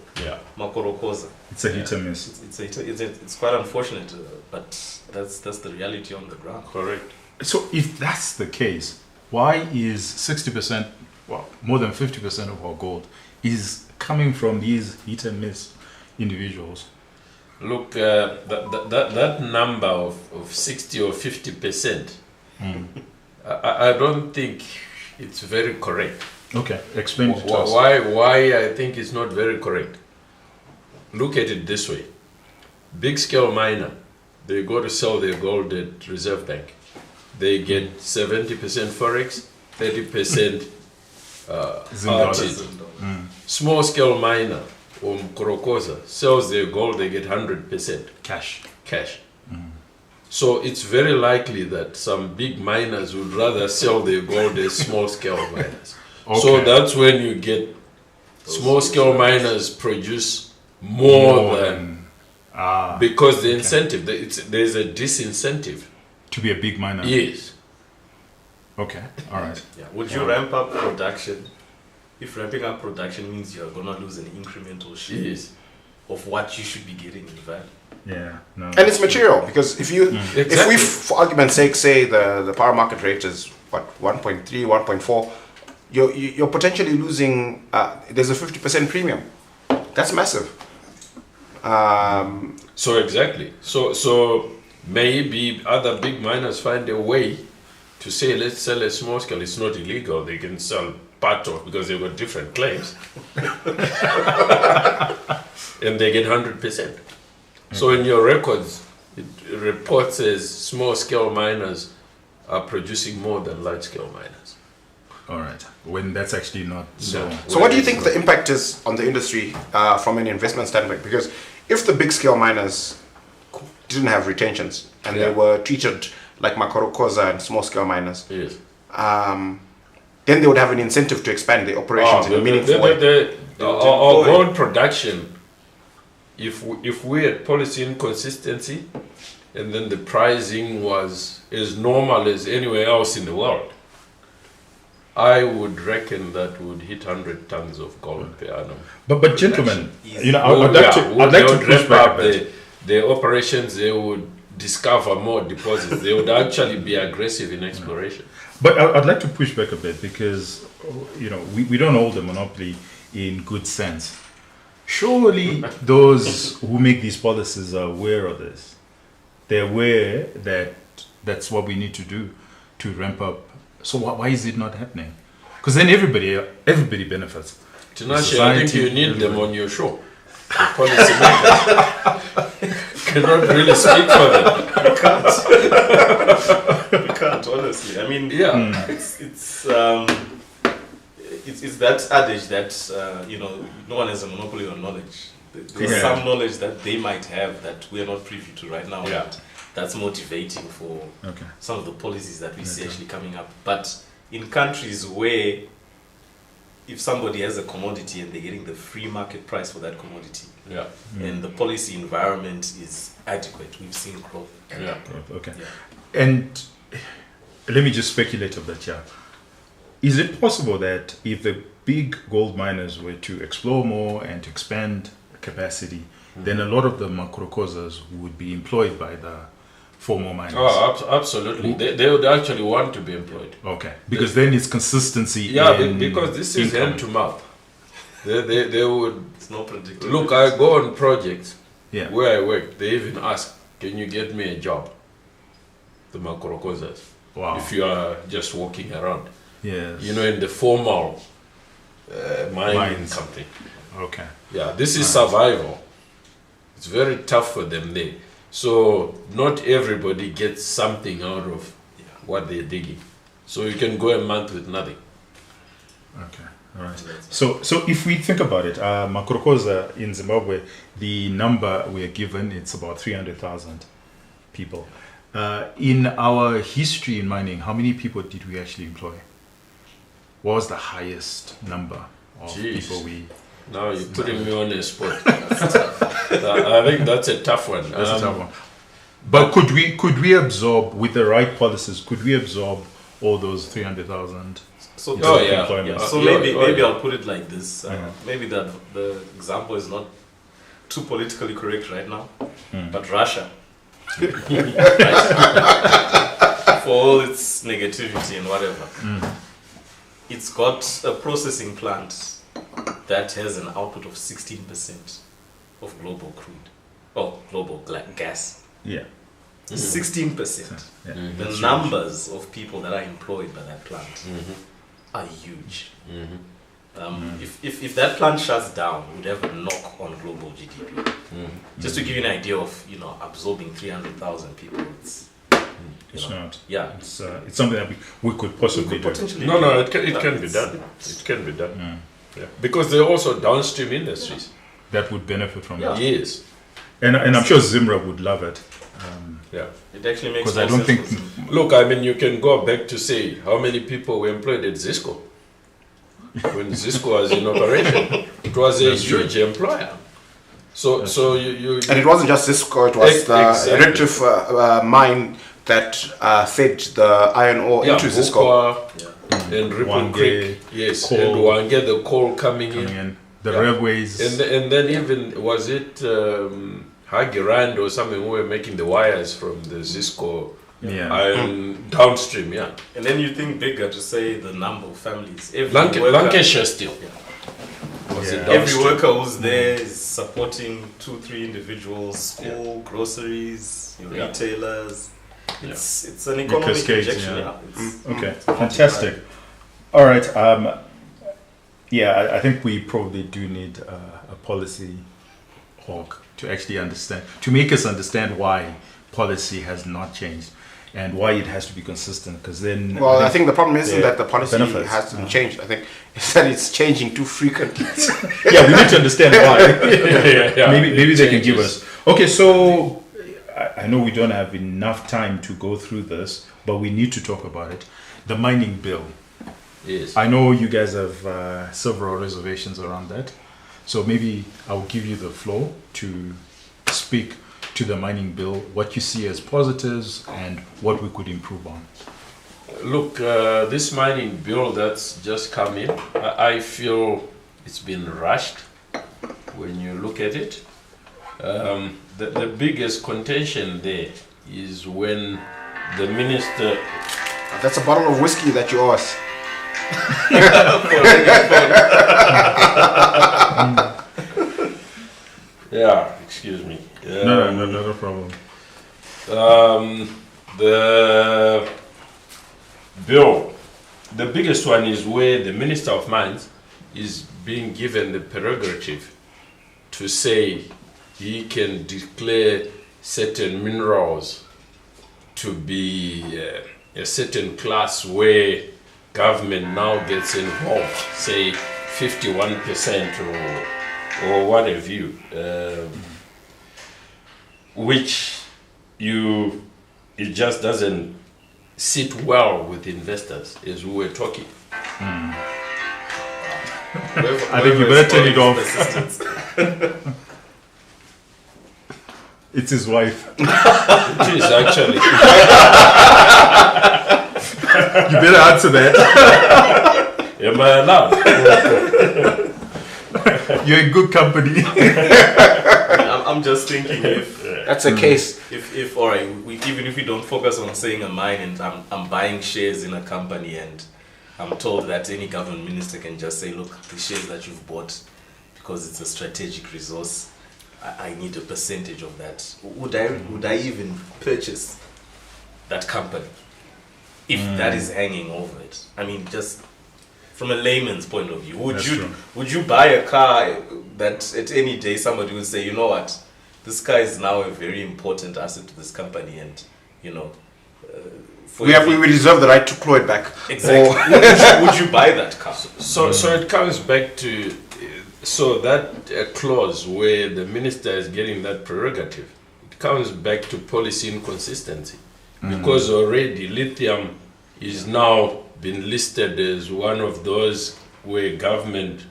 Makorokoza, it's a hit and miss. It's quite unfortunate, but that's the reality on the ground. Correct. So if that's the case, why is 60%, well, more than 50% of our gold is coming from these hit and miss individuals? Look, that number of 60 or 50%, I don't think it's very correct. Okay, explain it to us. Why I think it's not very correct. Look at it this way. Big scale miner, they go to sell their gold at Reserve Bank. They get 70% Forex, 30% Zimbabwe. Small scale miner or Mkorokoza sells their gold, they get 100% Cash. cash. So it's very likely that some big miners would rather sell their gold as small scale miners. So Okay. that's when you get small scale miners produce more than because the incentive, there's a disincentive. To be a big miner. Yes. Okay, all right. Yeah. Would you ramp up production if ramping up production means you're gonna lose an incremental share Yes. of what you should be getting in value? Yeah, no. And it's material because if you, if we, Exactly. for argument's sake, say the power market rate is what 1.3, 1.4, you're potentially losing. There's a 50% premium. That's massive. So exactly. So maybe other big miners find a way to say, let's sell a small scale. It's not illegal. They can sell part of because they've got different claims, and they get 100%. So in your records, it reports as small scale miners are producing more than large scale miners. All right. When that's actually not so. No. So what do you think the impact is on the industry from an investment standpoint? Because if the big scale miners didn't have retentions and they Yeah. were treated like Makorokoza and small scale miners, Yes. then they would have an incentive to expand their operations in a meaningful way. Our gold production, if we had policy inconsistency and then the pricing was as normal as anywhere else in the world, I would reckon that would hit 100 tons of gold per annum. But gentlemen, Easy. you know, I'd like to They push would back ramp a up bit. their operations, they would discover more deposits. They would actually be aggressive in exploration. But I'd like to push back a bit because, you know, we don't hold the monopoly in good sense. Surely those who make these policies are aware of this. They're aware that that's what we need to do to ramp up. So why is it not happening? Because then everybody benefits. Tinashe, I think Society, you need them everybody. on your show. The policy makers cannot really speak for them. You can't, honestly. I mean, Yeah. it's that adage that you know, no one has a monopoly on knowledge. There's Yeah. some knowledge that they might have that we are not privy to right now. Yeah. And that's motivating for Okay. some of the policies that we see actually coming up. But in countries where if somebody has a commodity and they're getting the free market price for that commodity, Yeah. and the policy environment is adequate, we've seen growth. Yeah. Okay. Yeah. And let me just speculate a bit here. Is it possible that if the big gold miners were to explore more and to expand capacity, then a lot of the Makorokozas would be employed by the former miners? Oh, absolutely. They would actually want to be employed. Okay, because then it's consistency. Yeah, in because this is income. hand to mouth. They would It's no predictability. look. I go on projects Yeah. where I work. They even ask, "Can you get me a job?" The Makorokozas. Wow. If you are just walking around, Yes. you know, in the formal mining Mines. company. Okay. Yeah, this is survival. It's very tough for them there. So not everybody gets something out of what they're digging. So you can go a month with nothing. Okay. All right. So if we think about it, Makorokoza in Zimbabwe, the number we are given, it's about 300,000 people. In our history in mining, how many people did we actually employ? What was the highest number of Jeez. people we... Now you're putting me on a spot. I think that's a tough one. That's a tough one. But could we absorb, with the right policies, could we absorb all those 300,000? So, Oh, yeah. yeah. So Yeah, maybe oh, yeah. I'll put it like this. Maybe the example is not too politically correct right now, but Russia, for all its negativity and whatever, it's got a processing plant that has an output of 16% of global crude. global gas. Yeah. 16%. Yeah. The numbers of people that are employed by that plant are huge. If that plant shuts down, it would have a knock on global GDP. Just to give you an idea of absorbing 300,000 people, it's not. Yeah, It's something that we could possibly do. potentially. No, it can be done. It can be done. Yeah. Because there are also downstream industries. That would benefit from Yeah. it. Yes. And I'm sure Zimra would love it. Yeah. It actually makes Because I don't sense. think Look, I mean, you can go back to say how many people were employed at Zisco. When Zisco was in operation, it was a That's true. huge employer. So you And it wasn't just Cisco, it was the Exactly. Redcliffe mine that fed the iron ore into Cisco. Bukwa and Ripple Wange, Creek, yes, coal. and Wange, the coal coming coming in. in, the Yeah. railways. And then even, was it Hagirand or something, who were making the wires from the Zisco yeah. iron downstream, yeah. And then you think bigger to say the number of families. Every worker, Lancashire still. Was it Yeah. every downstream? worker who's there is supporting 2-3 individuals, school, groceries, your Yeah. retailers. It's an economic cascades, injection. yeah. It's, Okay, fantastic. All right. I think we probably do need a policy hawk to actually understand, to make us understand why policy has not changed and why it has to be consistent. Because then, Well, I think the problem isn't the that the policy benefits, hasn't changed. I think it's that it's changing too frequently. yeah, we need to understand why. Yeah, maybe it they can give changes. us. Okay, so I know we don't have enough time to go through this, but we need to talk about it. The mining bill. Yes. I know you guys have several reservations around that, so maybe I'll give you the floor to speak to the mining bill, what you see as positives and what we could improve on. Look, this mining bill that's just come in, I feel it's been rushed when you look at it. The biggest contention there is when the minister. That's a bottle of whiskey that you owe us. Yeah, excuse me. No problem. The bill, the biggest one is where the Minister of Mines is being given the prerogative to say he can declare certain minerals to be a certain class where government now gets involved, say 51% or what have you, which it just doesn't sit well with investors as we were talking. I think you better turn it off. It's his wife. It is actually. You better answer that. Am I allowed? You're in good company. I'm just thinking if That's a case. if all right, even if we don't focus on saying a mine and I'm buying shares in a company and I'm told that any government minister can just say, look, the shares that you've bought, because it's a strategic resource, I need a percentage of that. Would I even purchase that company if that is hanging over it? I mean, just from a layman's point of view, That's true. would you buy a car that at any day somebody would say, you know what, this car is now a very important asset to this company, and We reserve the right to claw it back. exactly. Or- Would you buy that car? So it comes back to that clause where the minister is getting that prerogative. It comes back to policy inconsistency, because already lithium is now been listed as one of those where government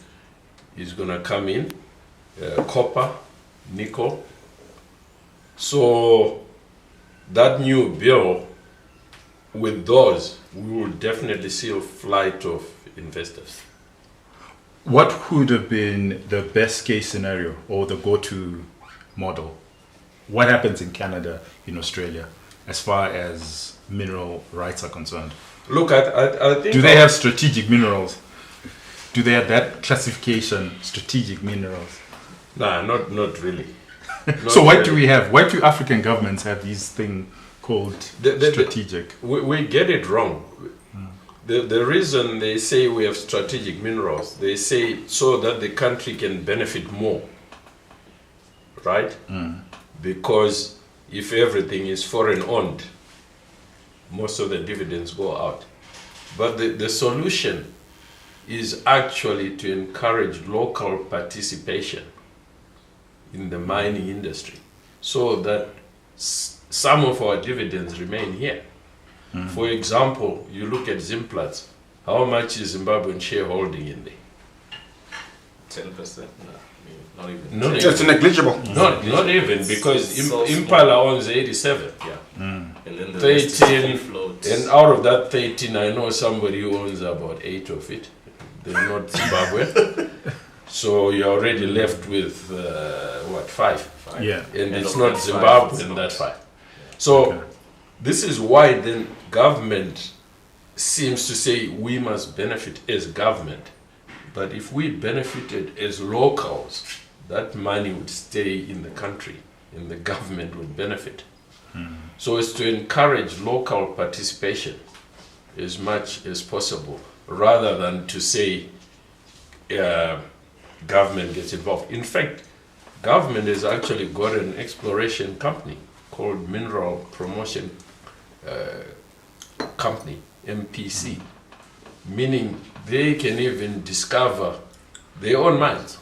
is going to come in, copper, nickel. So that new bill, with those, we will definitely see a flight of investors. What would have been the best case scenario or the go-to model? What happens in Canada, in Australia, as far as mineral rights are concerned? Look, I think. Do they have strategic minerals? Do they have that classification, strategic minerals? Nah, not really. So why really. do we have? Why do African governments have these thing called strategic? We get it wrong. The reason they say we have strategic minerals, they say so that the country can benefit more, right? Because if everything is foreign owned, most of the dividends go out. But the solution is actually to encourage local participation in the mining industry so that some of our dividends remain here. For example, you look at Zimplats, how much is Zimbabwean shareholding in there? 10%? No, not even. Not Just negligible. Not even, because So Impala owns 87. Yeah. And then the rest is 13, float. and out of that 13, I know somebody who owns about 8 of it. They're not Zimbabwean. So you're already left with, 5? Yeah. And it's of not that 5, Zimbabwe it's in not. that 5. So Okay. this is why then government seems to say we must benefit as government. But if we benefited as locals, that money would stay in the country and the government would benefit. So it's to encourage local participation as much as possible rather than to say government gets involved. In fact, government has actually got an exploration company called Mineral Promotion Company, MPC, meaning they can even discover their own mines.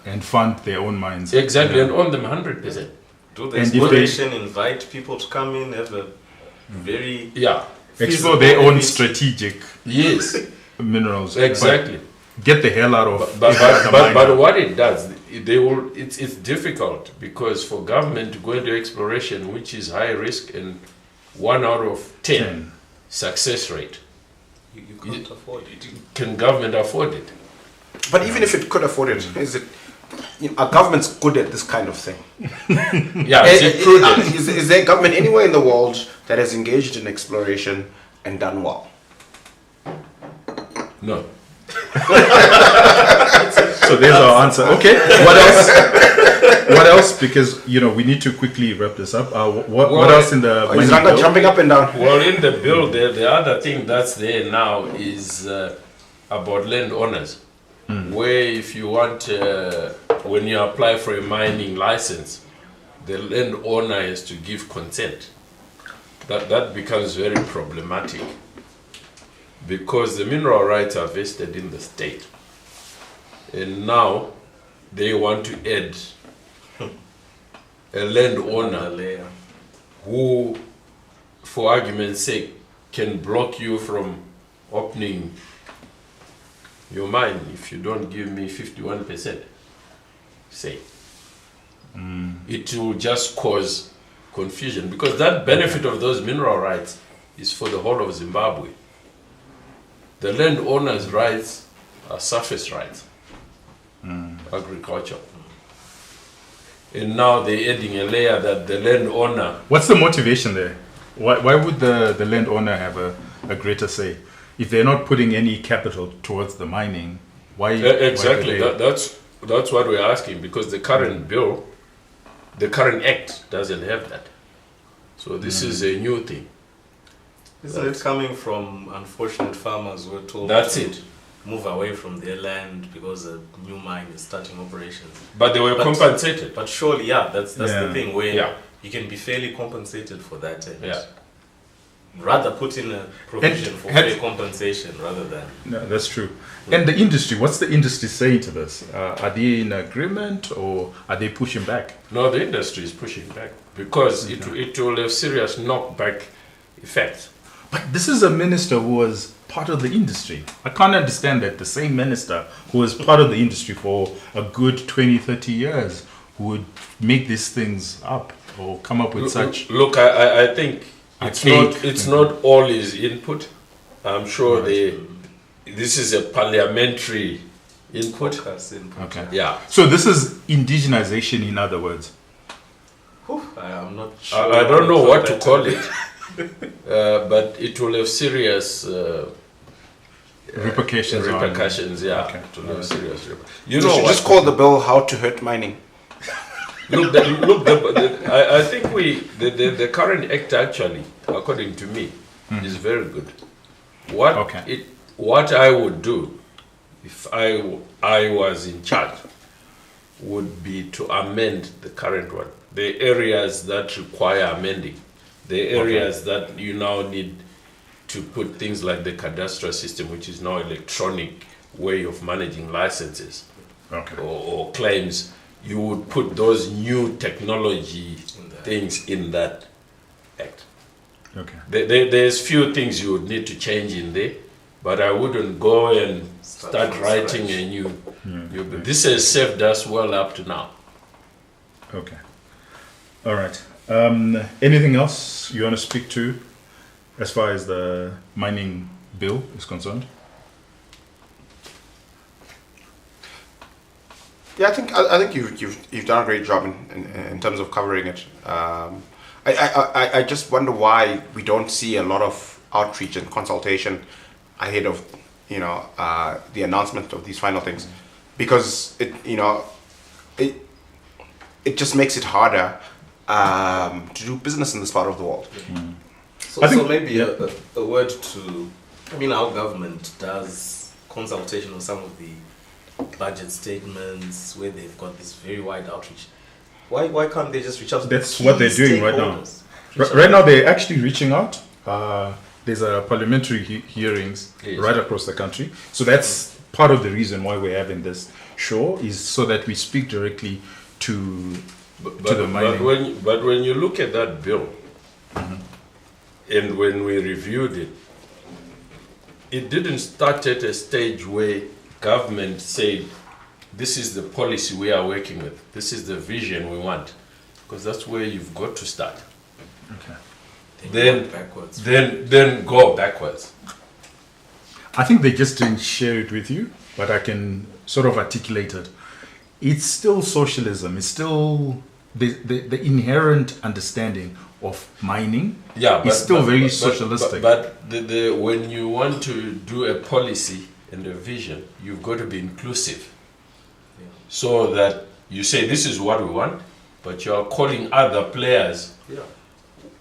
And fund their own mines. Exactly, Yeah. and own them 100%. Do the And if they- exploration invite people to come in, have a very Yeah, Explore their own feasibility- strategic yes, minerals. exactly. But get the hell out of But, the mine. but what it does, they will. It's difficult because for government to go into exploration, which is high risk and 1 out of 10 success rate, You can't afford it. can government afford it? But even if it could afford it, are governments good at this kind of thing? Yeah, is it prudent? Is there a government anywhere in the world that has engaged in exploration and done well? No. So there's our answer. Okay. What else? What else? Because we need to quickly wrap this up. What else in the Is mining Ranga bill? jumping up and down? Well, in the bill, the other thing that's there now is about landowners, where if you want, when you apply for a mining license, the landowner has to give consent. That becomes very problematic because the mineral rights are vested in the state, and now they want to add a landowner layer. who, for argument's sake, can block you from opening your mine if you don't give me 51%, say. It will just cause confusion because that benefit of those mineral rights is for the whole of Zimbabwe. The landowner's rights are surface rights, agriculture. And now they're adding a layer that the landowner. What's the motivation there? Why would the landowner have a greater say? If they're not putting any capital towards the mining, why? Exactly. Why do they- That's what we're asking because the current bill, the current act doesn't have that. So this is a new thing. Isn't it coming from unfortunate farmers who were told That's to it. move away from their land because a new mine is starting operations? But they were But- compensated. But surely, that's Yeah. the thing where Yeah. you can be fairly compensated for that. And Yeah. rather put in a provision for had- fair compensation rather than. No, that's true. And the industry, what's the industry saying to this? Are they in agreement or are they pushing back? No, the industry is pushing back because it will have serious knockback effects. But this is a minister who was part of the industry. I can't understand that the same minister who was part of the industry for a good 20, 30 years would make these things up or come up with such. Look, I think Archaic. it's not all his input. I'm sure this is a parliamentary input. Focus input. Okay. Yeah. So this is indigenization, in other words. I'm not sure. I don't know what to that call term. it, but it will have serious Repercussions on- Repercussions, yeah. Okay. It will have serious repercussions. You You know should what? just call the bill "How to Hurt Mining." I think the current act actually, according to me, is very good. What I would do if I was in charge would be to amend the current one. The areas that require amending, the areas that you now need to put things like the cadastral system, which is now electronic way of managing licenses or claims, you would put those new technology things in that act. There's few things you would need to change in there, but I wouldn't go and start writing a new. This has served us well up to now. Okay. All right. Anything else you want to speak to as far as the mining bill is concerned? Yeah, I think you've done a great job in terms of covering it. I just wonder why we don't see a lot of outreach and consultation ahead of the announcement of these final things, because it just makes it harder to do business in this part of the world. So maybe a word to, our government does consultation on some of the budget statements where they've got this very wide outreach. Why can't they just reach out to That's what they're doing right now. Right now they're actually reaching out. There's a parliamentary hearings right across the country. So that's part of the reason why we're having this show, is so that we speak directly to the mining. But when you look at that bill, and when we reviewed it, it didn't start at a stage where government said, this is the policy we are working with, this is the vision we want, because that's where you've got to start. Then go backwards. I think they just didn't share it with you, but I can sort of articulate it. It's still socialism. It's still the inherent understanding of mining. It's still very socialistic. But when you want to do a policy and a vision, you've got to be inclusive. So that you say this is what we want, but you are calling other players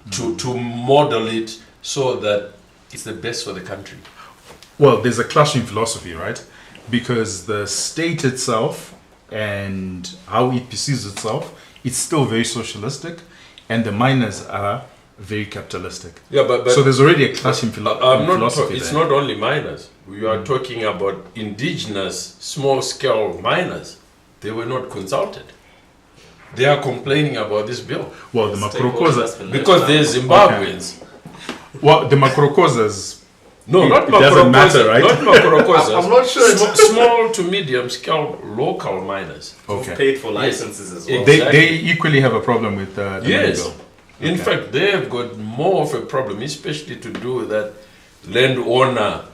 to model it so that it's the best for the country. Well, there's a clash in philosophy, right? Because the state itself and how it perceives itself, it's still very socialistic, and the miners are very capitalistic. So there's already a clash in philosophy. It's not only miners. We are talking about indigenous small-scale miners. They were not consulted. They are complaining about this bill. Well, the Makrokozas, because there's Zimbabweans. Well, the Makrokozas. No, not Makrokozas. It doesn't matter, right? Not Makrokozas. I'm not sure. Small to medium scale local miners. Who've paid for licenses as well. They equally have a problem with the bill. In fact, they have got more of a problem, especially to do with that landowner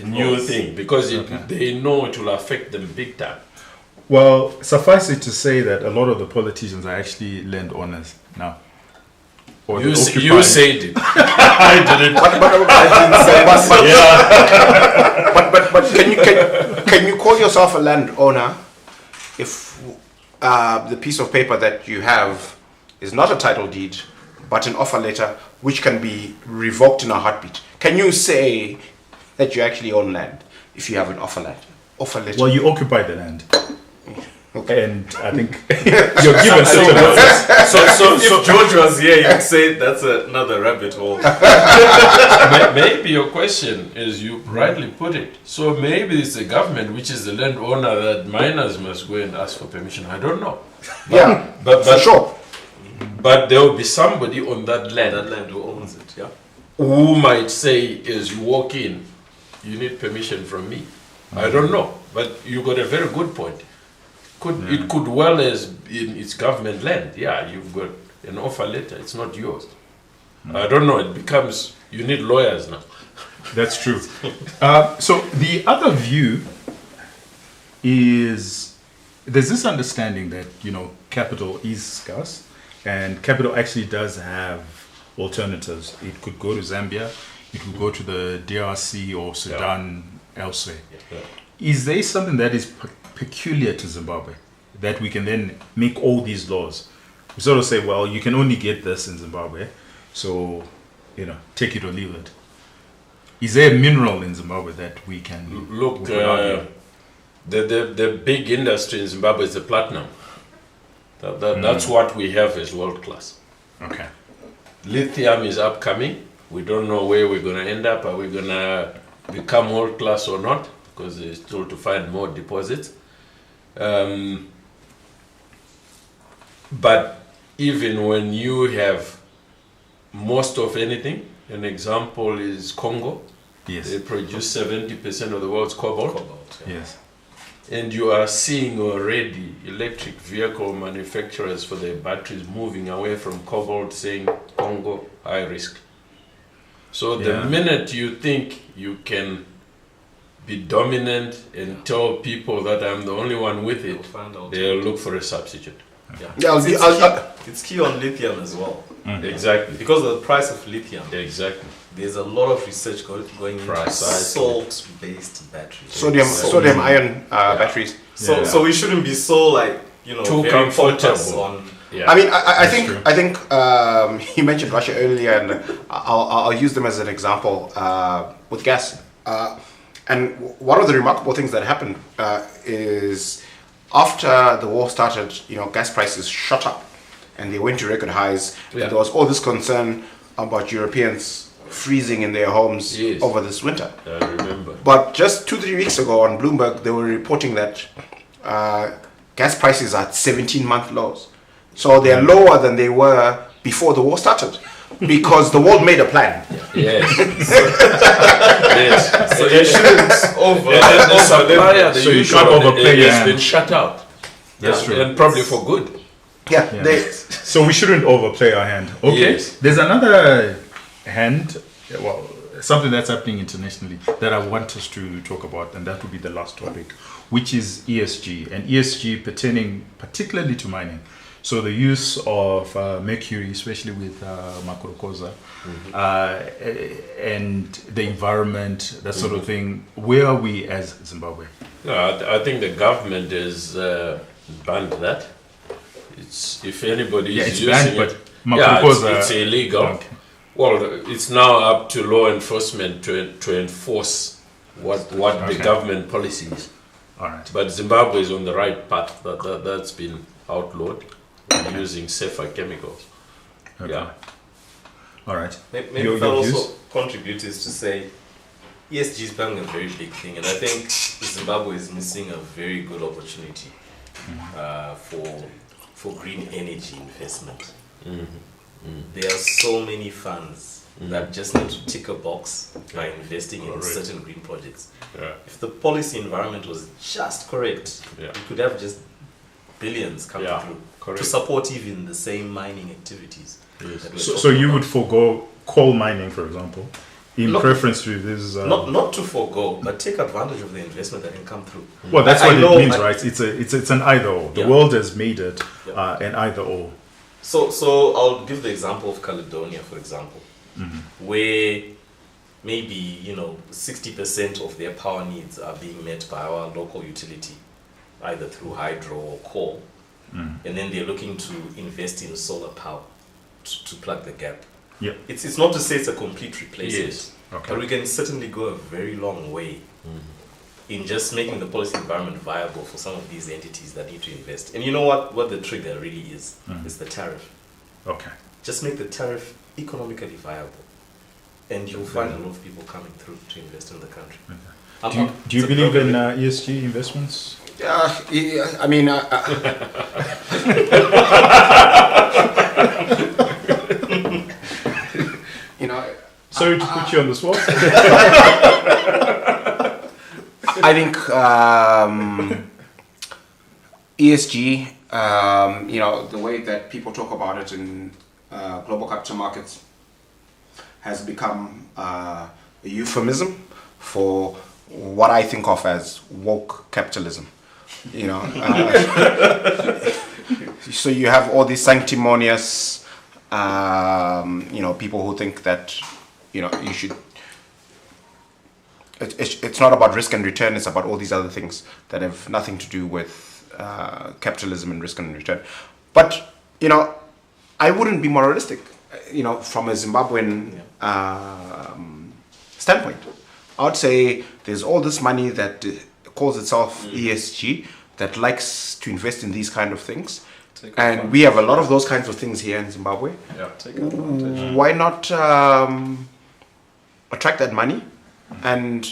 new thing, because they know it will affect them big time. Well, suffice it to say that a lot of the politicians are actually landowners now. You said it. I didn't. But can you call yourself a landowner if the piece of paper that you have is not a title deed but an offer letter which can be revoked in a heartbeat? Can you say that you actually own land if you have an offer letter? Well, you occupy the land. And I think you're given certain rights. So if George was here, you'd say that's another rabbit hole. Maybe your question is, you rightly put it. So maybe it's the government which is the landowner that miners must go and ask for permission. I don't know. But for sure. But there will be somebody on that land who owns it. Who might say, as you walk in, you need permission from me. I don't know. But you got a very good point. It could well as in its government land. You've got an offer letter. It's not yours. I don't know. It becomes, you need lawyers now. That's true. So the other view is there's this understanding that capital is scarce, and capital actually does have alternatives. It could go to Zambia, it could go to the DRC or Sudan, elsewhere. Is there something that is peculiar to Zimbabwe? that we can then make all these laws. We sort of say, well, you can only get this in Zimbabwe, so, take it or leave it. Is there a mineral in Zimbabwe that we can Look, we could argue? the big industry in Zimbabwe is the platinum. That's what we have as world class. Okay. Lithium is upcoming. We don't know where we're going to end up. Are we going to become world class or not? Because it's still to find more deposits. But even when you have most of anything, an example is Congo. Yes. They produce 70% of the world's cobalt. Yes. And you are seeing already electric vehicle manufacturers for their batteries moving away from cobalt, saying Congo, high risk. So the minute you think you can be dominant and tell people that I'm the only one with it, they'll look for a substitute. It's key on lithium as well. Exactly. Because of the price of lithium. Exactly. There's a lot of research going into salt-based batteries. Sodium-ion batteries. So we shouldn't be so too very focused comfortable. on. Yeah. I mean, I think you mentioned Russia earlier, and I'll use them as an example with gas. And one of the remarkable things that happened is after the war started, gas prices shot up, and they went to record highs. Yeah. There was all this concern about Europeans freezing in their homes Yes. over this winter. I remember. But just 2-3 weeks ago on Bloomberg, they were reporting that gas prices are at 17-month lows. So they're lower than they were before the war started, because the world made a plan. Yes. Yes. So you shouldn't The supplier, the So you usual, can't overplay your has hand. been shut out. That's true. And probably for good. Yeah, Yeah. So we shouldn't overplay our hand. Okay. Yes. There's another hand, something that's happening internationally that I want us to talk about, and that would be the last topic, which is ESG, and ESG pertaining particularly to mining. So the use of mercury, especially with Makorokoza, and the environment, that sort of thing. Where are we as Zimbabwe? No, I think the government has banned that. It's if anybody is It's using banned, it, but Makorokoza, it's illegal. Okay. Well, it's now up to law enforcement to enforce what the government policy is. All right. But Zimbabwe is on the right path. That's been outlawed using safer chemicals. Okay. Yeah. All right. Maybe Your that also views? contributes to say ESG is becoming a very big thing, and I think Zimbabwe is missing a very good opportunity for green energy investment. There are so many funds that just need to tick a box by investing in certain green projects. Yeah. If the policy environment was just correct, we could have just billions coming through correct. to support even the same mining activities. Yes. that we're So talking you about. would forego coal mining, for example, in Look, preference to this. Not to forego, but take advantage of the investment that can come through. Well, that's I what know- it means, I- right? It's an either or. The Yeah. world has made it Yeah. an either or. So I'll give the example of Caledonia, for example, where maybe 60% of their power needs are being met by our local utility, either through hydro or coal, and then they're looking to invest in solar power to plug the gap. Yeah. It's not to say it's a complete replacement, Yes. Okay. but we can certainly go a very long way in just making the policy environment viable for some of these entities that need to invest. And you know what the trigger really is? It's the tariff. Okay. Just make the tariff economically viable, and you'll find a lot of people coming through to invest in the country. Do you believe in ESG investments? I mean, Sorry to put you on the spot. I think ESG, the way that people talk about it in global capital markets has become a euphemism for what I think of as woke capitalism. So you have all these sanctimonious, people who think that, you should. It's not about risk and return. It's about all these other things that have nothing to do with capitalism and risk and return. But, you know, I wouldn't be moralistic, you know, from a Zimbabwean standpoint. I would say there's all this money that calls itself ESG that likes to invest in these kind of things. And we have a lot of those kinds of things here in Zimbabwe. Yeah. Take advantage. Why not attract that money and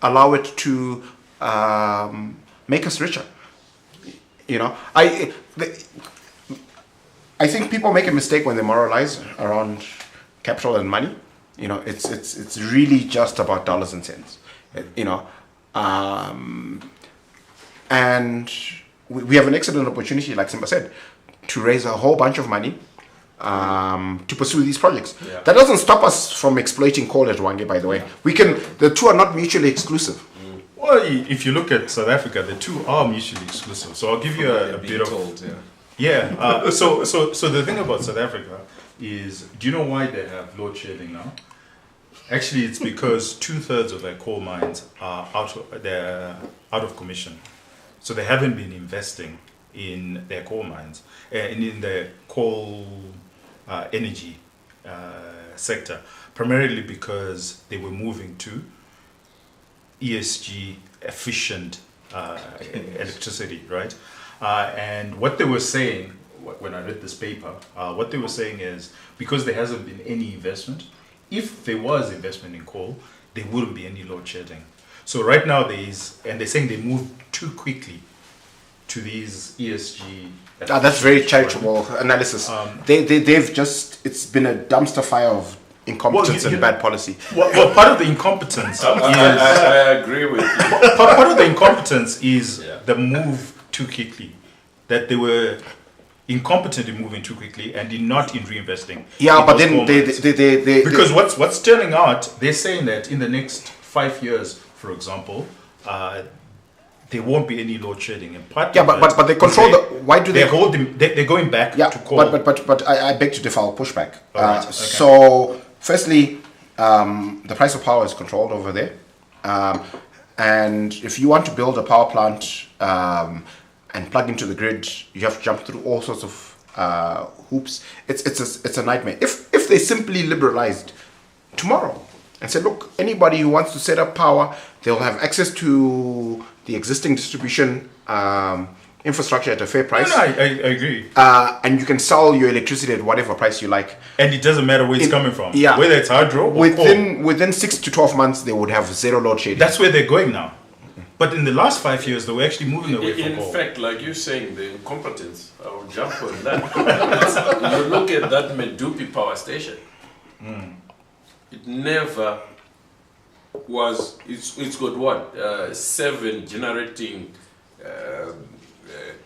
allow it to make us richer? You know, I think people make a mistake when they moralize around capital and money. You know, it's really just about dollars and cents. You know, and we have an excellent opportunity, like Simba said, to raise a whole bunch of money to pursue these projects. Yeah. That doesn't stop us from exploiting coal at Hwange, by the way. We can. The two are not mutually exclusive. Well, if you look at South Africa, the two are mutually exclusive. So I'll give you a Being bit of told, yeah. yeah. So the thing about South Africa is, do you know why they have load shedding now? Actually, it's because 2/3 of their coal mines are out of commission, so they haven't been investing in their coal mines and in the coal energy sector, primarily because they were moving to ESG efficient electricity, right? And what they were saying when I read this paper, what they were saying is because there hasn't been any investment, if there was investment in coal, there wouldn't be any load shedding. So right now and they're saying they moved too quickly to these ESG. That's very charitable analysis. They've just, it's been a dumpster fire of incompetence and bad policy. Well, part of the incompetence is I agree with you. part of the incompetence is the move too quickly. That they were incompetent in moving too quickly and not in reinvesting. Yeah, in but those then coal mines. they Because what's turning out, they're saying that in the next 5 years, for example, there won't be any load shedding. And part yeah, of but they control the. Why do they're holding? They're going back Yeah, to coal. but I beg to differ. I'll push back. All right, okay. So, firstly, the price of power is controlled over there, and if you want to build a power plant and plug into the grid, you have to jump through all sorts of hoops. It's a nightmare. If they simply liberalized tomorrow and said, look, anybody who wants to set up power, they'll have access to the existing distribution infrastructure at a fair price. No, I agree. And you can sell your electricity at whatever price you like. And it doesn't matter where it's coming from. Yeah. Whether it's hydro or coal. Within 6 to 12 months, they would have zero load shedding. That's where they're going now. But in the last 5 years, they were actually moving away from In coal. fact, like you're saying, the incompetence, I will jump on that. You look at that Medupi power station. It never was, it's got what? 7 generating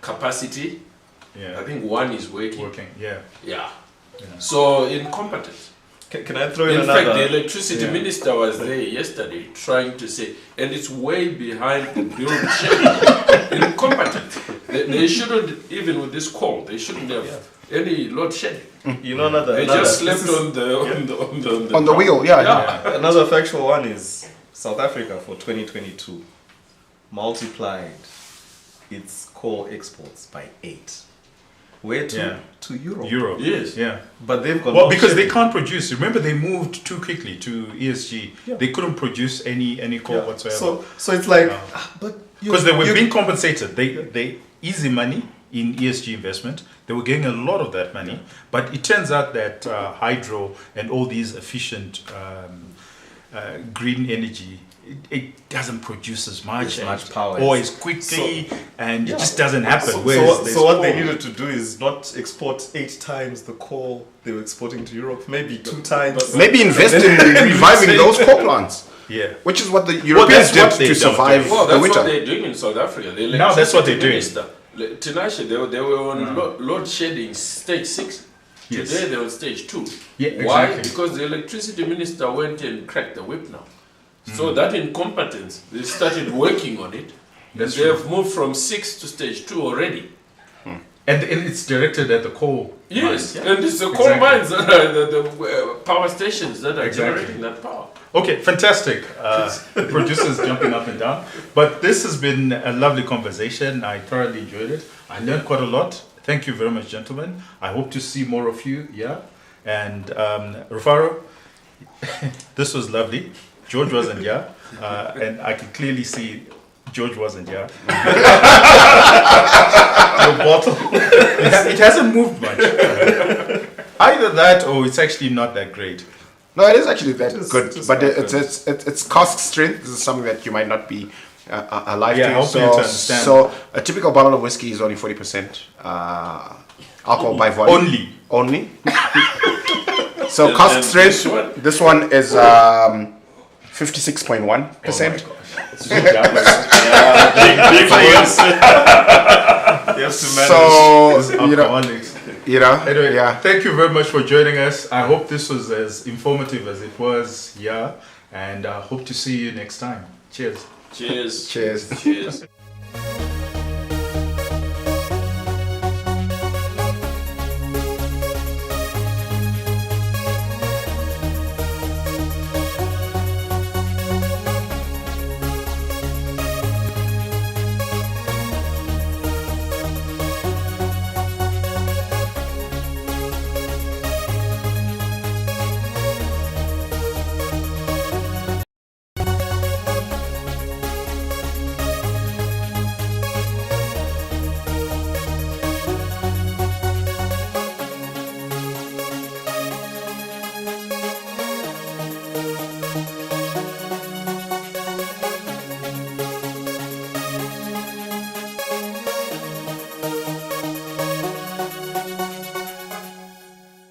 capacity. Yeah. I think 1 is working. Yeah. Yeah. So incompetent. Can I throw in In another? fact, the electricity minister was there yesterday trying to say, and it's way behind the build schedule. Incompetent. They shouldn't, even with this call, they shouldn't have any load shedding. You know, another. They just slept on the on the wheel, yeah. Another factual one is South Africa for 2022 multiplied its coal exports by 8. Where to? Yeah. To Europe. Europe. Yes. Yeah. But they've got Well, load because they shedding. can't produce. Remember, they moved too quickly to ESG. Yeah. They couldn't produce any coal Yeah. whatsoever. So it's like, but Because they were being compensated. They easy money in ESG investment. They were getting a lot of that money. But it turns out that hydro and all these efficient green energy, it doesn't produce as much, power or as quickly, and it just doesn't happen. So, Whereas there's what they coal. needed to do is not export 8 times the coal they were exporting to Europe, maybe 2 times. Maybe invest in reviving those coal plants, Yeah. which is what the Europeans that's what did they to done. survive Well, the that's winter. what they're doing in South Africa. The Now that's what they're electricity doing. minister, Tinashe, they were on load shedding stage 6. Yes. Today they're on stage 2. Yeah, Why? exactly. Because the electricity minister went and cracked the whip now. So that incompetence, they started working on it. That's They true. have moved from 6 to stage 2 already. And it's directed at the coal. Yes, mines, yeah? and it's the coal Exactly. mines that are the power stations that are Exactly. generating that power. Okay, fantastic. The producers jumping up and down. But this has been a lovely conversation. I thoroughly enjoyed it. I learned quite a lot. Thank you very much, gentlemen. I hope to see more of you. Yeah. And Rufaro, this was lovely. George wasn't here. And I can clearly see George wasn't here. Your bottle, it hasn't moved much. Either that or it's actually not that great. No, it is actually that good, just but quite it's cask strength. This is something that you might not be alive Yeah, to. help me to understand. So a typical bottle of whiskey is only 40% alcohol by volume. Only. So And- cask and strength. this one? This one is 56.1%. Big for you. You have to manage. So It's you know, alcoholics. Anyway, yeah. thank you very much for joining us. I hope this was as informative as it was, yeah. And I hope to see you next time. Cheers. Cheers. Cheers. Cheers.